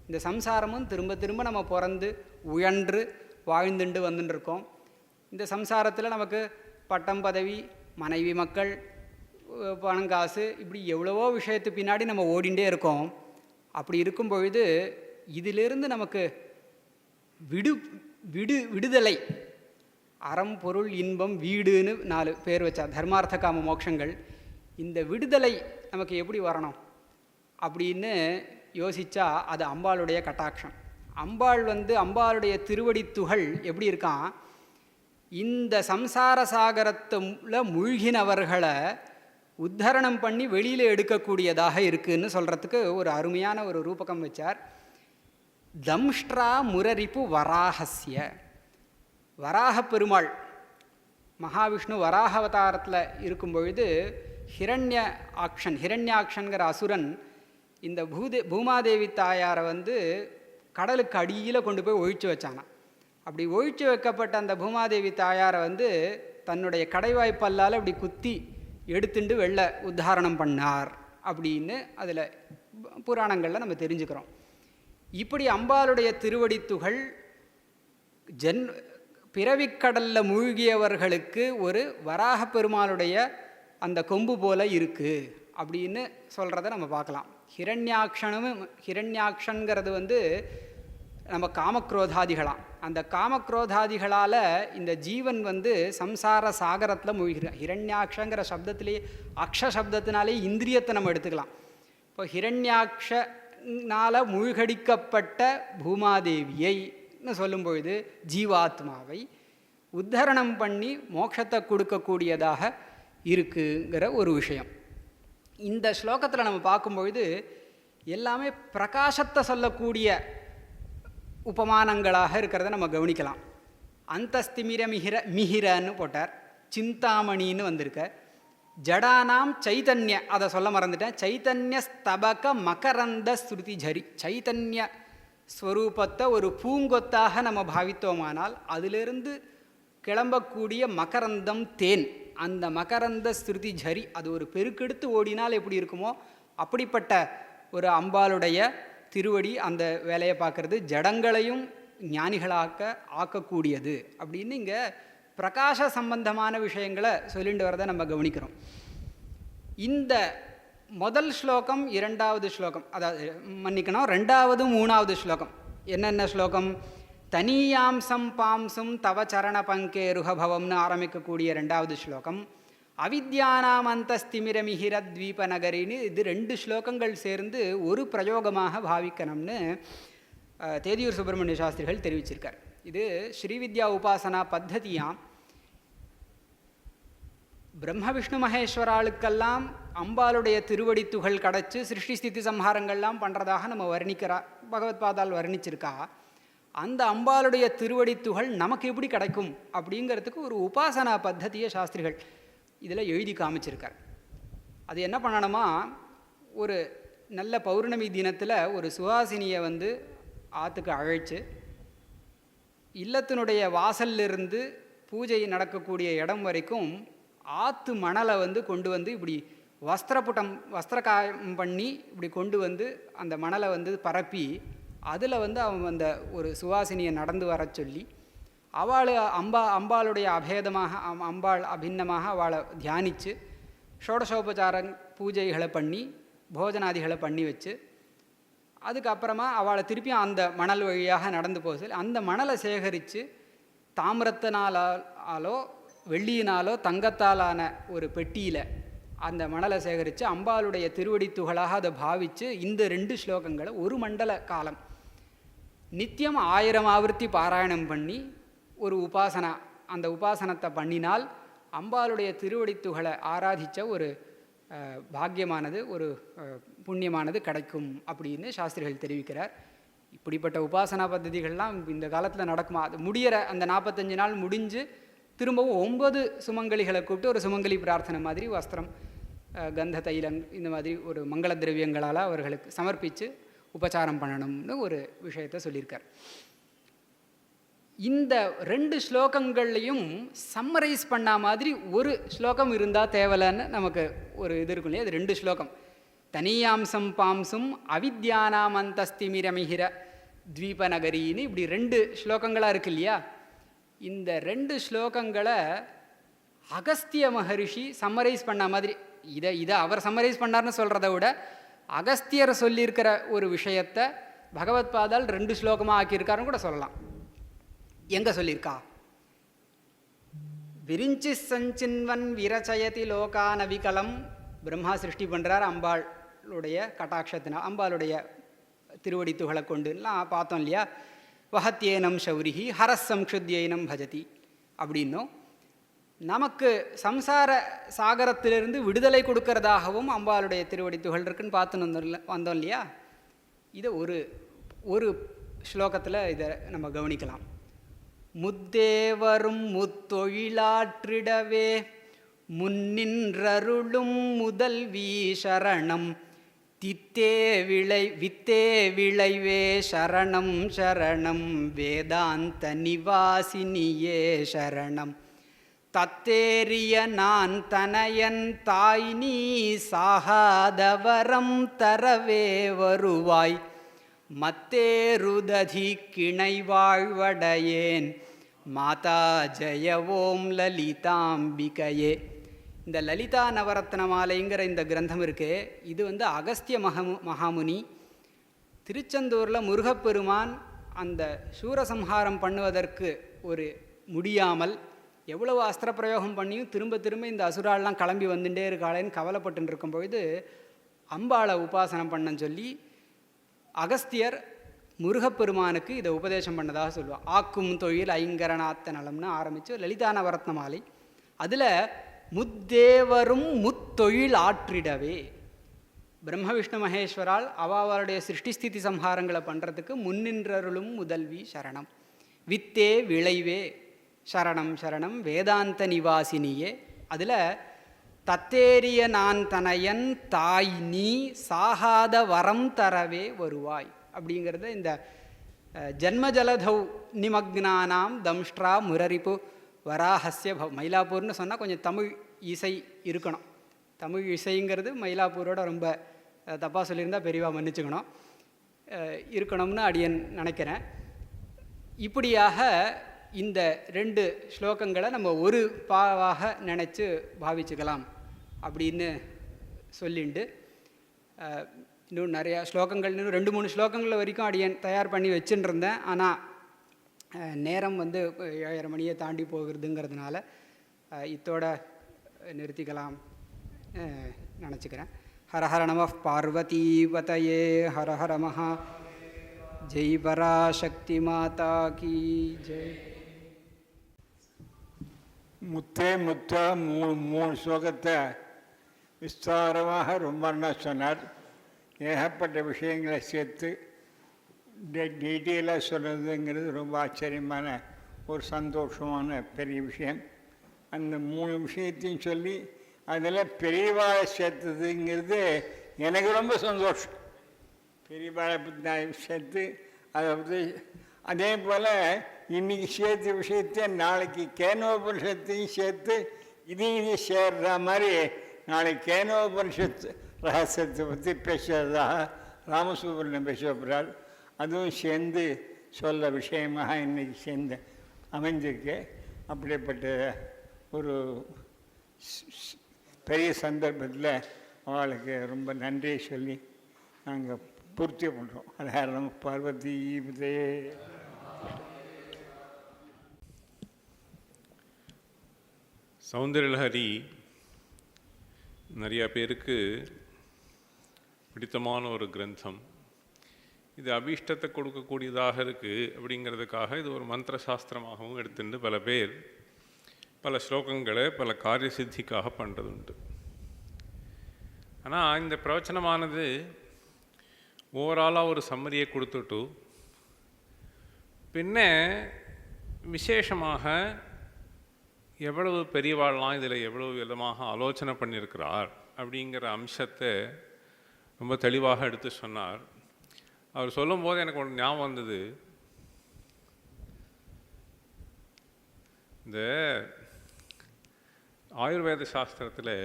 இந்த சம்சாரமும் திரும்ப திரும்ப நம்ம பிறந்து உழன்று வாழ்ந்துண்டு வந்துட்டுருக்கோம். இந்த சம்சாரத்தில் நமக்கு பட்டம் பதவி மனைவி மக்கள் பணங்காசு இப்படி எவ்வளவோ விஷயத்து பின்னாடி நம்ம ஓடிண்டே இருக்கோம். அப்படி இருக்கும் பொழுது இதிலிருந்து நமக்கு விடுதலை, அறம் பொருள் இன்பம் வீடுன்னு 4 பேர் வச்சா தர்மார்த்த காம மோட்சங்கள். இந்த விடுதலை நமக்கு எப்படி வரணும் அப்படின்னு யோசித்தா அது அம்பாளுடைய கட்டாட்சம். அம்பாள் அம்பாளுடைய திருவடி துகள் எப்படி இருக்கான், இந்த சம்சார சாகரத்தில் மூழ்கினவர்களை உத்தரணம் பண்ணி வெளியில் எடுக்கக்கூடியதாக இருக்குதுன்னு சொல்கிறதுக்கு ஒரு அருமையான ஒரு ரூபகம் வச்சார். தம்ஷ்ட்ரா முரரிப்பு வராஹஸ்ய. வராக பெருமாள் மகாவிஷ்ணு வராக அவதாரத்தில் இருக்கும் பொழுது ஹிரண்யாக்ஷன்கிற அசுரன் இந்த பூமாதேவி தாயாரை கடலுக்கு அடியில் கொண்டு போய் ஒழிச்சு வச்சானா. அப்படி ஒழிச்சு வைக்கப்பட்ட அந்த பூமாதேவி தாயாரை தன்னுடைய கடைவாய்ப்பல்லால் அப்படி குத்தி எடுத்துட்டு வெளில உத்தாரணம் பண்ணார் அப்படின்னு அதில் புராணங்களில் நம்ம தெரிஞ்சுக்கிறோம். இப்படி அம்பாளுடைய திருவடித்துகள் பிறவிக்கடலில் மூழ்கியவர்களுக்கு ஒரு வராக பெருமாளுடைய அந்த கொம்பு போல இருக்குது அப்படின்னு சொல்கிறத நம்ம பார்க்கலாம். ஹிரண்யாக்ஷன்கிறது நம்ம காமக்ரோதாதிகளாம். அந்த காமக்ரோதாதிகளால் இந்த ஜீவன் சம்சார சாகரத்தில் மூழ்கிறான். ஹிரண்யாக்ஷங்கிற சப்தத்திலேயே சப்தத்தினாலே இந்திரியத்தை நம்ம எடுத்துக்கலாம். இப்போ ஹிரண்யாக்ஷனால் மூழ்கடிக்கப்பட்ட பூமாதேவியைன்னு சொல்லும்பொழுது ஜீவாத்மாவை உத்தரணம் பண்ணி மோட்சத்தை கொடுக்கக்கூடியதாக இருக்குங்கிற ஒரு விஷயம். இந்த ஸ்லோகத்தில் நம்ம பார்க்கும்பொழுது எல்லாமே பிரகாசத்தை சொல்லக்கூடிய உபமானங்களாக இருக்கிறத நம்ம கவனிக்கலாம். அந்தஸ்திமிர மிஹிரன்னு போட்டார், சிந்தாமணின்னு வந்திருக்க. ஜடானாம் சைத்தன்ய, அதை சொல்ல மறந்துட்டேன். சைத்தன்ய ஸ்தபக மகரந்த ஸ்ருதி ஜரி. சைத்தன்ய ஸ்வரூபத்தை ஒரு பூங்கொத்தாக நம்ம பாவித்தோமானால் அதிலிருந்து கிளம்பக்கூடிய மகரந்தம் தேன், அந்த மகரந்த ஸ்ருதி ஜரி அது ஒரு பெருக்கெடுத்து ஓடினால் எப்படி இருக்குமோ அப்படிப்பட்ட ஒரு அம்பாளுடைய திருவடி அந்த வேலையை பார்க்குறது. ஜடங்களையும் ஞானிகளாக்க ஆக்கக்கூடியது அப்படின்னு இங்கே பிரகாச சம்பந்தமான விஷயங்களை சொல்லிட்டு வரதை நம்ம கவனிக்கிறோம். இந்த முதல் ஸ்லோகம், இரண்டாவது ஸ்லோகம், அதாவது மன்னிக்கணும், ரெண்டாவது மூணாவது ஸ்லோகம் என்னென்ன ஸ்லோகம்? தனியாம்சம் பாம்சும் தவ சரண பங்கேருகபவம்னு ஆரம்பிக்கக்கூடிய ரெண்டாவது ஸ்லோகம், அவித்யானாம் அந்தஸ்திமிரமிஹிர த்வீப நகரின்னு, இது 2 ஸ்லோகங்கள் சேர்ந்து ஒரு பிரயோகமாக பாவிக்கணும்னு தேதியூர் சுப்பிரமணிய சாஸ்திரிகள் தெரிவிச்சிருக்கார். இது ஸ்ரீவித்யா உபாசனா பத்ததியாம். பிரம்ம விஷ்ணு மகேஸ்வராளுக்கெல்லாம் அம்பாளுடைய திருவடி துகள் கிடச்சி சிருஷ்டி ஸ்திதி சம்ஹாரங்கள்லாம் பண்ணுறதாக நம்ம பகவத்பாதால் வர்ணிச்சிருக்கா. அந்த அம்பாளுடைய திருவடி துகள் நமக்கு எப்படி கிடைக்கும் அப்படிங்கிறதுக்கு ஒரு உபாசனா பத்ததியை சாஸ்திரிகள் இதில் எழுதி காமிச்சிருக்கார். அது என்ன பண்ணணுமா, ஒரு நல்ல பௌர்ணமி தினத்தில் ஒரு சுவாசினியை ஆற்றுக்கு அழைச்சி இல்லத்தினுடைய வாசல்லிருந்து பூஜை நடக்கக்கூடிய இடம் வரைக்கும் ஆற்று மணலை கொண்டு இப்படி வஸ்திரகாயம் பண்ணி இப்படி கொண்டு அந்த மணலை பரப்பி அதில் அவன் அந்த ஒரு சுவாசினியை நடந்து வர சொல்லி அவளை அம்பாளுடைய அபேதமாக அம்பாள் அபின்னமாக அவளை தியானித்து ஷோடசோபச்சார பூஜைகளை பண்ணி போஜனாதிகளை பண்ணி வச்சு அதுக்கப்புறமா அவளை திருப்பியும் அந்த மணல் வழியாக நடந்து போக சொல்லி அந்த மணலை சேகரித்து தாமிரத்தினாலோ வெள்ளியினாலோ தங்கத்தாலான ஒரு பெட்டியில் அந்த மணலை சேகரித்து அம்பாளுடைய திருவடி துகளாக அதை பாவித்து இந்த 2 ஸ்லோகங்களை ஒரு மண்டல காலம் நித்தியம் 1000 ஆவர்த்தி பாராயணம் பண்ணி ஒரு உபாசனா, அந்த உபாசனத்தை பண்ணினால் அம்பாளுடைய திருவடி துகளை ஆராதித்த ஒரு பாக்கியமானது, ஒரு புண்ணியமானது கிடைக்கும் அப்படின்னு சாஸ்திரிகள் தெரிவிக்கிறார். இப்படிப்பட்ட உபாசனா பద్ధதிகள்லாம் இந்த காலத்தில் நடக்குமா? அது முடிகிற அந்த 45 நாள் முடிஞ்சு திரும்பவும் 9 சுமங்கலிகளை கூப்பிட்டு ஒரு சுமங்கலி பிரார்த்தனை மாதிரி வஸ்திரம், கந்த தைலம், இந்த மாதிரி ஒரு மங்கள திரவியங்களால் அவர்களுக்கு சமர்ப்பித்து உபச்சாரம் பண்ணணும்னு ஒரு விஷயத்தை சொல்லியிருக்கார். இந்த 2 ஸ்லோகங்கள்லையும் சம்மரைஸ் பண்ண மாதிரி ஒரு ஸ்லோகம் இருந்தால் தேவலைன்னு நமக்கு ஒரு இது இருக்கும் இல்லையா? அது 2 ஸ்லோகம், தனியாம்சம் பாம்சும் அவித்யானாம் அந்தஸ்திமிரமிஹிர த்வீப நகரின்னு இப்படி 2 ஸ்லோகங்களாக இருக்கு இல்லையா? இந்த 2 ஸ்லோகங்களை அகஸ்திய மகரிஷி சம்மரைஸ் பண்ண மாதிரி, இதை அவர் சம்மரைஸ் பண்ணார்னு சொல்கிறத விட அகஸ்தியர் சொல்லியிருக்கிற ஒரு விஷயத்தை பகவத்பாதால் 2 ஸ்லோகமாக ஆக்கியிருக்காருன்னு கூட சொல்லலாம். எங்கே சொல்லியிருக்கா? விரிஞ்சி சஞ்சின்வன் விரச்சயதி லோகான விகலம். பிரம்மா சிருஷ்டி பண்ணுறார் அம்பாளுடைய கட்டாட்சத்தினால், அம்பாளுடைய திருவடி துகளை கொண்டுலாம் பார்த்தோம் இல்லையா? வஹத்யேனம் சௌரிஹி ஹரசம்ஷுத்யேனம் பஜதி அப்படின்னும், நமக்கு சம்சார சாகரத்திலிருந்து விடுதலை கொடுக்கறதாகவும் அம்பாளுடைய திருவடி துகள் இருக்குன்னு பார்த்துன்னு வந்தோம் இல்லையா? இதை ஒரு ஸ்லோகத்தில் இதை நம்ம கவனிக்கலாம். முத்தேவரும் முத்தொழிலாற்றிடவே முன்னின்றருளும் முதல்வி சரணம் வித்தே விளைவே சரணம் சரணம் வேதாந்த நிவாசினியே சரணம் தத்தேரிய நான் தனயன் தாய் நீ சாகாதவரம் தரவே வருவாய் மத்தேருததி கிணை வாழ்வடையேன் மாதா ஜெய ஓம் லலிதாம்பிகையே. இந்த லலிதா நவரத்ன மாலைங்கிற இந்த கிரந்தம் இருக்கே, இது அகஸ்திய மகாமுனி திருச்செந்தூரில் முருகப்பெருமான் அந்த சூரசம்ஹாரம் பண்ணுவதற்கு ஒரு முடியாமல் எவ்வளவு அஸ்திர பிரயோகம் பண்ணியும் திரும்ப திரும்ப இந்த அசுராலாம் கிளம்பி வந்துட்டே இருக்காளேன்னு கவலைப்பட்டு இருக்கும் பொழுது அம்பாளை உபாசனம் பண்ணன்னு சொல்லி அகஸ்தியர் முருகப்பெருமானுக்கு இதை உபதேசம் பண்ணதாக சொல்லுவாள். ஆக்கும் தொழில் ஐங்கரநாத்த நலம்னு ஆரம்பித்து லலிதா நவரத்ன மாலை, அதில் முத்தேவரும் முத்தொழில் ஆற்றிடவே, பிரம்ம விஷ்ணு மகேஸ்வரால் அவளுடைய சிருஷ்டி ஸ்திதி சம்ஹாரங்களை பண்ணுறதுக்கு முன்னின்றருளும் முதல்வி சரணம் வித்தே விளைவே சரணம் சரணம் வேதாந்த நிவாசினியே. அதில் தத்தேரிய நான் தனயன் தாய் நீ சாகாத வரம் தரவே வருவாய் அப்படிங்கிறத இந்த ஜன்மஜலதௌ நிமக்னானாம் தம்ஷ்ட்ரா முரரிப்பு வராஹஸ்ய மயிலாப்பூர்னு சொன்னால் கொஞ்சம் தமிழ் இசை இருக்கணும். தமிழ் இசைங்கிறது மயிலாப்பூரோட ரொம்ப தப்பாக சொல்லியிருந்தால் பெரியவா மன்னிச்சுக்கணும், இருக்கணும்னு அடியன் நினைக்கிறேன். இப்படியாக இந்த 2 ஸ்லோகங்களை நம்ம ஒரு பாவாக நினச்சி பாவிச்சுக்கலாம் அப்படின்னு சொல்லிண்டு இன்னும் நிறையா ஸ்லோகங்கள் இன்னும் 2-3 ஸ்லோகங்கள் வரைக்கும் அடியன் தயார் பண்ணி வச்சுட்டு இருந்தேன். ஆனால் நேரம் 7:30 மணியை தாண்டி போகிறதுங்கிறதுனால இத்தோட நிறுத்திக்கலாம் நினச்சிக்கிறேன். ஹரஹர நம பார்வதி பதயே ஹர ஹர மகா ஜெய் பராசக்தி மாதா கி ஜெய்.
முத்தா மூணு ஸ்லோகத்தை விஸ்தாரமாக ரொம்ப நல்லா சொன்னார். ஏகப்பட்ட விஷயங்களை சேர்த்து டீட்டெயிலாக சொல்கிறதுங்கிறது ரொம்ப ஆச்சரியமான ஒரு சந்தோஷமான பெரிய விஷயம். அந்த 3 விஷயத்தையும் சொல்லி அதில் பெரியவாழை சேர்த்ததுங்கிறது எனக்கு ரொம்ப சந்தோஷம். பெரியவாழை சேர்த்து அதை வந்து அதே போல் இன்றைக்கி சேர்த்த விஷயத்தை நாளைக்கு கேனோபனிஷத்தையும் சேர்த்து இதையும் சேர்ற மாதிரி நாளைக்கு கேனோபனிஷத்து ரகசியத்தை பற்றி பேசுகிறதாக ராமசுப்ரமணியம் பேசப்படுறார். அதுவும் சேர்ந்து சொல்ல விஷயமாக இன்றைக்கி சேர்ந்து அமைஞ்சிருக்கு. அப்படிப்பட்ட ஒரு பெரிய சந்தர்ப்பத்தில் அவளுக்கு ரொம்ப நன்றியை சொல்லி நாங்கள் பூர்த்தி பண்ணுறோம். ஹர பார்வதி பதே.
சௌந்தரலஹரி நிறையா பேருக்கு பிடித்தமான ஒரு கிரந்தம். இது அபீஷ்டத்தை கொடுக்கக்கூடியதாக இருக்குது அப்படிங்கிறதுக்காக இது ஒரு மந்திர சாஸ்திரமாகவும் எடுத்துட்டு பல பேர் பல ஸ்லோகங்களை பல காரிய சித்திக்காக பண்ணுறது உண்டு. ஆனால் இந்த பிரவச்சனமானது ஓவராலாக ஒரு சம்மரியை கொடுத்துட்டு பின்ன விசேஷமாக எவ்வளவு பெரியவாள்லாம் இதில் எவ்வளவு விதமாக ஆலோசனை பண்ணியிருக்கிறார் அப்படிங்கிற அம்சத்தை ரொம்ப தெளிவாக எடுத்து சொன்னார். அவர் சொல்லும்போது எனக்கு ஒன்று ஞாபகம் வந்தது. இந்த ஆயுர்வேத சாஸ்திரத்தில்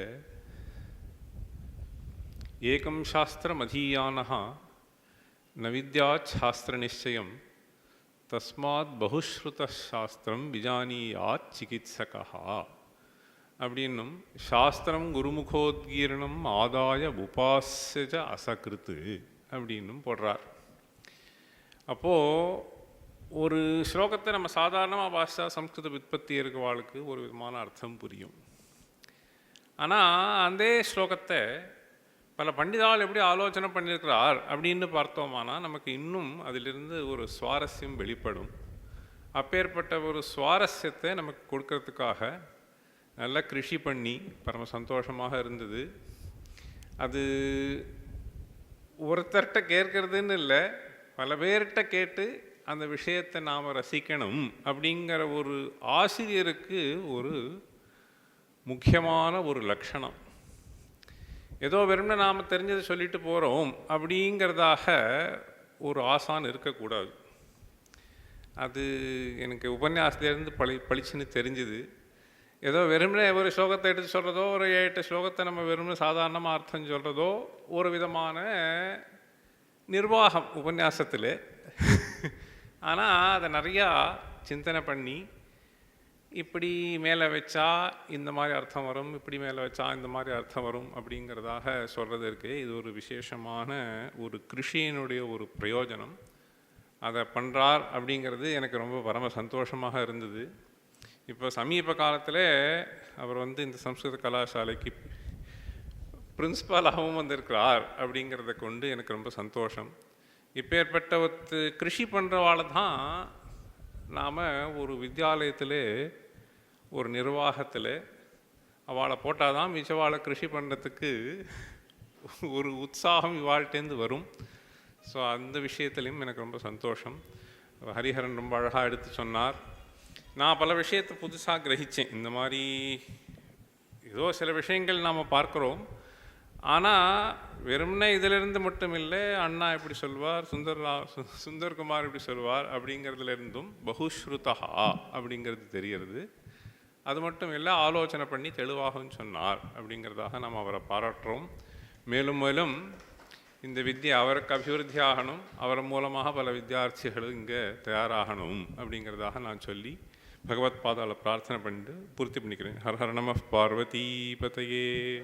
ஏகம் சாஸ்திரம் அதீயானஹா ந வித்யாத் சாஸ்திர நிச்சயம் தஸ்மாத் பகுஸ்ருத சாஸ்திரம் விஜானியாத் சிகித்சகா அப்படின்னும் சாஸ்திரம் குருமுகோத்கீரணம் ஆதாய உபாஸ்யஜ அசகிருத்து அப்படின்னும் போடுறார். அப்போது ஒரு ஸ்லோகத்தை நம்ம சாதாரணமாக பாஷா சம்ஸ்கிருத விற்பத்தி இருக்கவாளுக்கு ஒரு விதமான அர்த்தம் புரியும். ஆனால் அதே ஸ்லோகத்தை பல பண்டிதாள் எப்படி ஆலோசனை பண்ணியிருக்கிறார் அப்படின்னு பார்த்தோமானா நமக்கு இன்னும் அதிலிருந்து ஒரு சுவாரஸ்யம் வெளிப்படும். அப்பேற்பட்ட ஒரு சுவாரஸ்யத்தை நமக்கு கொடுக்கறதுக்காக நல்லா கிருஷி பண்ணி பரம சந்தோஷமாக இருந்தது. அது ஒருத்தர்கிட்ட கேட்கறதுன்னு இல்லை, பல பேர்கிட்ட கேட்டு அந்த விஷயத்தை நாம் ரசிக்கணும் அப்படிங்கிற ஒரு ஆசிரியருக்கு ஒரு முக்கியமான ஒரு லட்சணம். ஏதோ வெறும்னா நாம் தெரிஞ்சதை சொல்லிட்டு போகிறோம் அப்படிங்கிறதாக ஒரு ஆசான் இருக்கக்கூடாது. அது எனக்கு உபன்யாசத்துலேருந்து பளிச்சுன்னு தெரிஞ்சுது. ஏதோ வெறுமனே ஒரு ஸ்லோகத்தை எடுத்து சொல்கிறதோ ஒரு 8 ஸ்லோகத்தை நம்ம வெறுமனே சாதாரணமாக அர்த்தம் சொல்கிறதோ ஒரு விதமான நிர்வாகம் உபன்யாசத்தில். ஆனால் அதை நிறையா சிந்தனை பண்ணி இப்படி மேலே வச்சா இந்த மாதிரி அர்த்தம் வரும், இப்படி மேலே வச்சா இந்த மாதிரி அர்த்தம் வரும் அப்படிங்கிறதாக சொல்கிறது இருக்குது. இது ஒரு விசேஷமான ஒரு கிருஷியினுடைய ஒரு பிரயோஜனம். அதை பண்ணுறார் அப்படிங்கிறது எனக்கு ரொம்ப பரம சந்தோஷமாக இருந்தது. இப்போ சமீப காலத்தில் அவர் இந்த சம்ஸ்கிருத கலாசாலைக்கு பிரின்ஸ்பாலாகவும் வந்திருக்கிறார் அப்படிங்கிறத கொண்டு எனக்கு ரொம்ப சந்தோஷம். இப்பேற்பட்ட ஒரு கிருஷி பண்ணுறவாள் தான் நாம் ஒரு வித்யாலயத்தில் ஒரு நிர்வாகத்தில் அவளை போட்டால் தான் மிச்சவாளை கிருஷி பண்ணுறதுக்கு ஒரு உற்சாகம் இவாழ்கிட்டேருந்து வரும். ஸோ அந்த விஷயத்துலேயும் எனக்கு ரொம்ப சந்தோஷம். ஹரிஹரன் ரொம்ப அழகாக எடுத்து சொன்னார். நான் பல விஷயத்தை புதுசாக கிரகித்தேன். இந்த மாதிரி ஏதோ சில விஷயங்கள் நாம் பார்க்குறோம், ஆனால் வெறும்னே இதிலிருந்து மட்டும் இல்லை, அண்ணா எப்படி சொல்வார், சுந்தர்குமார் எப்படி சொல்வார் அப்படிங்கிறதுலேருந்தும் பகுஸ்ருதா அப்படிங்கிறது தெரிகிறது. அது மட்டும் இல்லை, ஆலோசனை பண்ணி தெளிவாகவும் சொன்னார் அப்படிங்கிறதாக நாம் அவரை பாராட்டுறோம். மேலும் மேலும் இந்த வித்யா அவருக்கு அபிவிருத்தி ஆகணும், அவர் மூலமாக பல வித்தியார்த்திகளும் இங்கே தயாராகணும் அப்படிங்கிறதாக நான் சொல்லி பகவத் பாதாள பிரார்த்தனை பண்ணிட்டு பூர்த்தி பண்ணிக்கிறேன். ஹர ஹர நம பார்வதி பதையே.